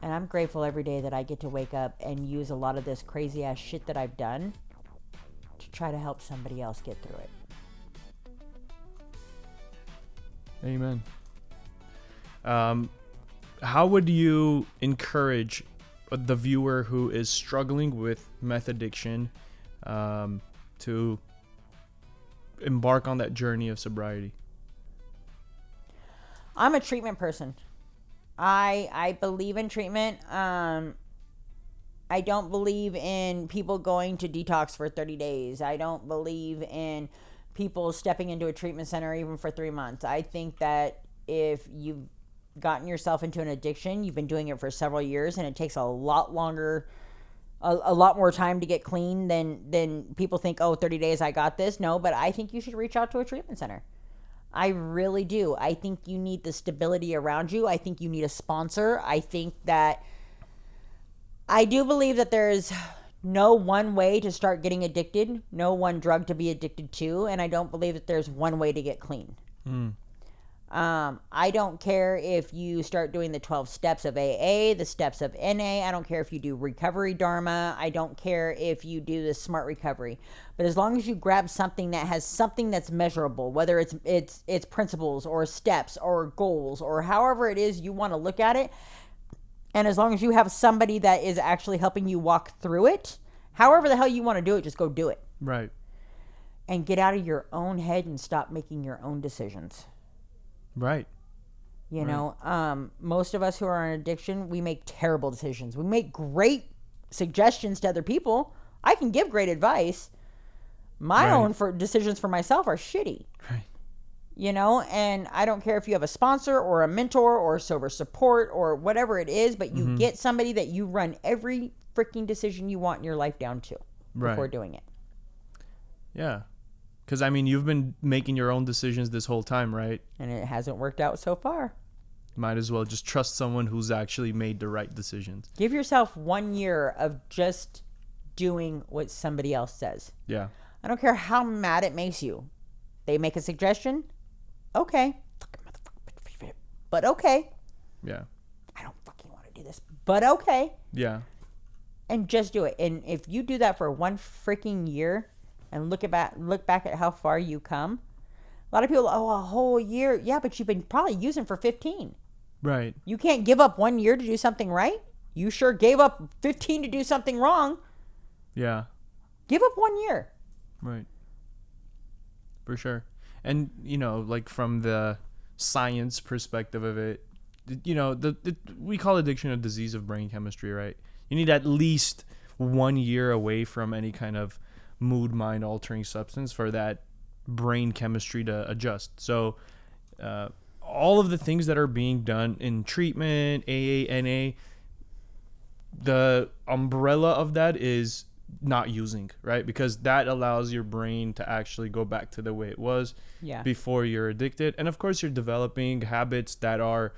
And I'm grateful every day that I get to wake up and use a lot of this crazy ass shit that I've done to try to help somebody else get through it. Amen. How would you encourage the viewer who is struggling with meth addiction to embark on that journey of sobriety? I'm a treatment person. I believe in treatment. I don't believe in people going to detox for 30 days. I don't believe in people stepping into a treatment center even for 3 months. I think that if you've gotten yourself into an addiction, you've been doing it for several years, and it takes a lot longer, a lot more time to get clean than people think, oh, 30 days, I got this. No, but I think you should reach out to a treatment center. I really do. I think you need the stability around you. I think you need a sponsor. I do believe that there's no one way to start getting addicted, no one drug to be addicted to, and I don't believe that there's one way to get clean. I don't care if you start doing the 12 steps of AA, the steps of NA. I don't care if you do recovery dharma. I don't care if you do the smart recovery. But as long as you grab something that has something that's measurable, whether it's principles or steps or goals or however it is you want to look at it, and as long as you have somebody that is actually helping you walk through it, however the hell you want to do it, just go do it. Right. And get out of your own head and stop making your own decisions. Right. You know, most of us who are in addiction, we make terrible decisions. We make great suggestions to other people. I can give great advice. My own decisions for myself are shitty. Right. You know, and I don't care if you have a sponsor or a mentor or sober support or whatever it is, but you get somebody that you run every freaking decision you want in your life down to before doing it. Yeah. Because, I mean, you've been making your own decisions this whole time, right? And it hasn't worked out so far. Might as well just trust someone who's actually made the right decisions. Give yourself 1 year of just doing what somebody else says. Yeah. I don't care how mad it makes you. They make a suggestion. Okay. But okay. Yeah. I don't fucking want to do this. But okay. Yeah. And just do it. And if you do that for 1 freaking year and look back at how far you come, a lot of people, a whole year. Yeah, but you've been probably using for 15. Right. You can't give up 1 year to do something right. You sure gave up 15 to do something wrong. Yeah. Give up 1 year. Right. For sure. And, you know, like from the science perspective of it, you know, we call addiction a disease of brain chemistry, right? You need at least 1 year away from any kind of mood, mind altering substance for that brain chemistry to adjust. So all of the things that are being done in treatment, AA, NA, the umbrella of that is not using, right? Because that allows your brain to actually go back to the way it was before you're addicted. And of course, you're developing habits that are,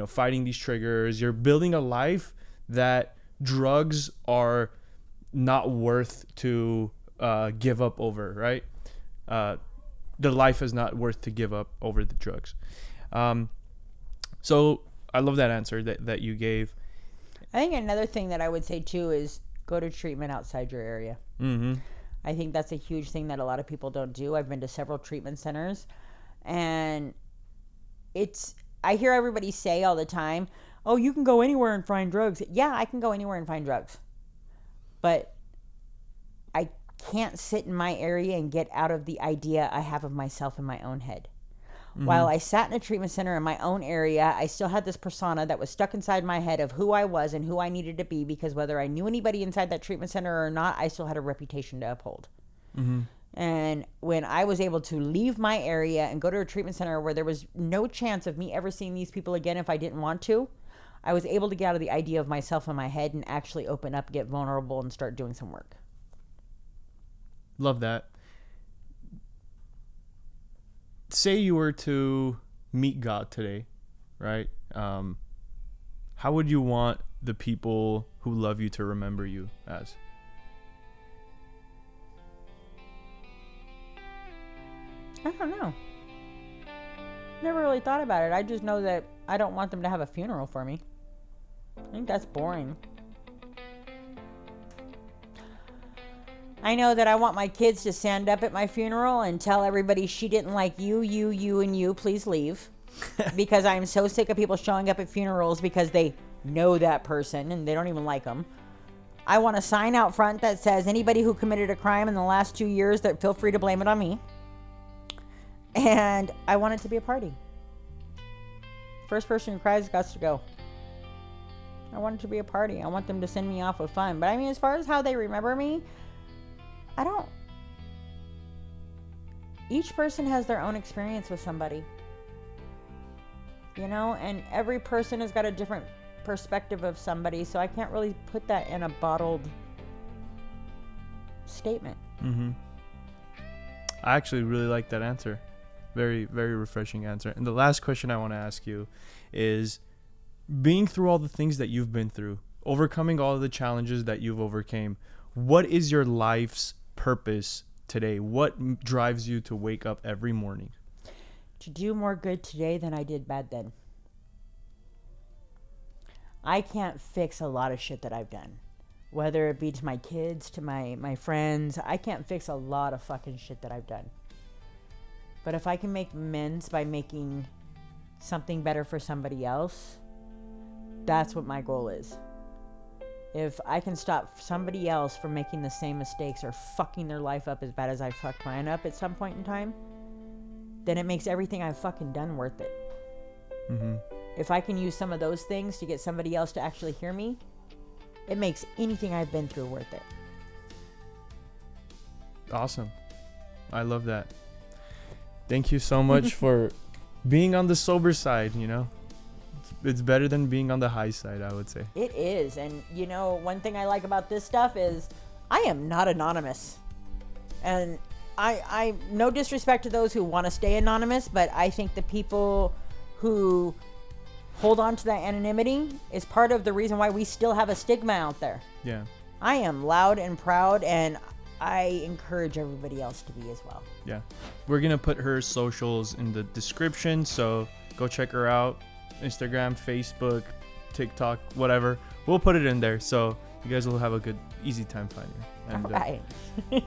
fighting these triggers. You're building a life that drugs are not worth to give up over, right? The life is not worth to give up over the drugs. So I love that answer that you gave. I think another thing that I would say too is go to treatment outside your area. Mm-hmm. I think that's a huge thing that a lot of people don't do. I've been to several treatment centers, and I hear everybody say all the time, oh, you can go anywhere and find drugs. Yeah, I can go anywhere and find drugs. But I can't sit in my area and get out of the idea I have of myself in my own head. Mm-hmm. While I sat in a treatment center in my own area, I still had this persona that was stuck inside my head of who I was and who I needed to be, because whether I knew anybody inside that treatment center or not, I still had a reputation to uphold. Mm-hmm. And when I was able to leave my area and go to a treatment center where there was no chance of me ever seeing these people again if I didn't want to, I was able to get out of the idea of myself in my head and actually open up, get vulnerable, and start doing some work. Love that. Say you were to meet God today, right? How would you want the people who love you to remember you as? I don't know. Never really thought about it. I just know that I don't want them to have a funeral for me. I think that's boring. I know that I want my kids to stand up at my funeral and tell everybody she didn't like you, and you, please leave. Because I'm so sick of people showing up at funerals because they know that person and they don't even like them. I want a sign out front that says anybody who committed a crime in the last 2 years, that feel free to blame it on me. And I want it to be a party. First person who cries got to go. I want it to be a party. I want them to send me off with fun. But I mean, as far as how they remember me, each person has their own experience with somebody, and every person has got a different perspective of somebody, so I can't really put that in a bottled statement. Mm-hmm. I actually really like that answer. Very, very refreshing answer. And the last question I want to ask you is, being through all the things that you've been through, overcoming all of the challenges that you've overcame, what is your life's purpose today? What drives you to wake up every morning? To do more good today than I did bad then. I can't fix a lot of shit that I've done. Whether it be to my kids, to my friends. I can't fix a lot of fucking shit that I've done. But if I can make amends by making something better for somebody else, that's what my goal is. If I can stop somebody else from making the same mistakes or fucking their life up as bad as I fucked mine up at some point in time, then it makes everything I've fucking done worth it. Mm-hmm. If I can use some of those things to get somebody else to actually hear me, it makes anything I've been through worth it. Awesome. I love that. Thank you so much for being on the sober side, It's better than being on the high side, I would say. It is. And, one thing I like about this stuff is I am not anonymous. And I no disrespect to those who want to stay anonymous, but I think the people who hold on to that anonymity is part of the reason why we still have a stigma out there. Yeah. I am loud and proud, and I encourage everybody else to be as well. Yeah. We're going to put her socials in the description, so go check her out. Instagram, Facebook, TikTok, whatever. We'll put it in there, so you guys will have a good, easy time finding her. And, all right.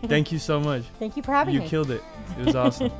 Thank you so much. Thank you for having me. You killed it. It was awesome.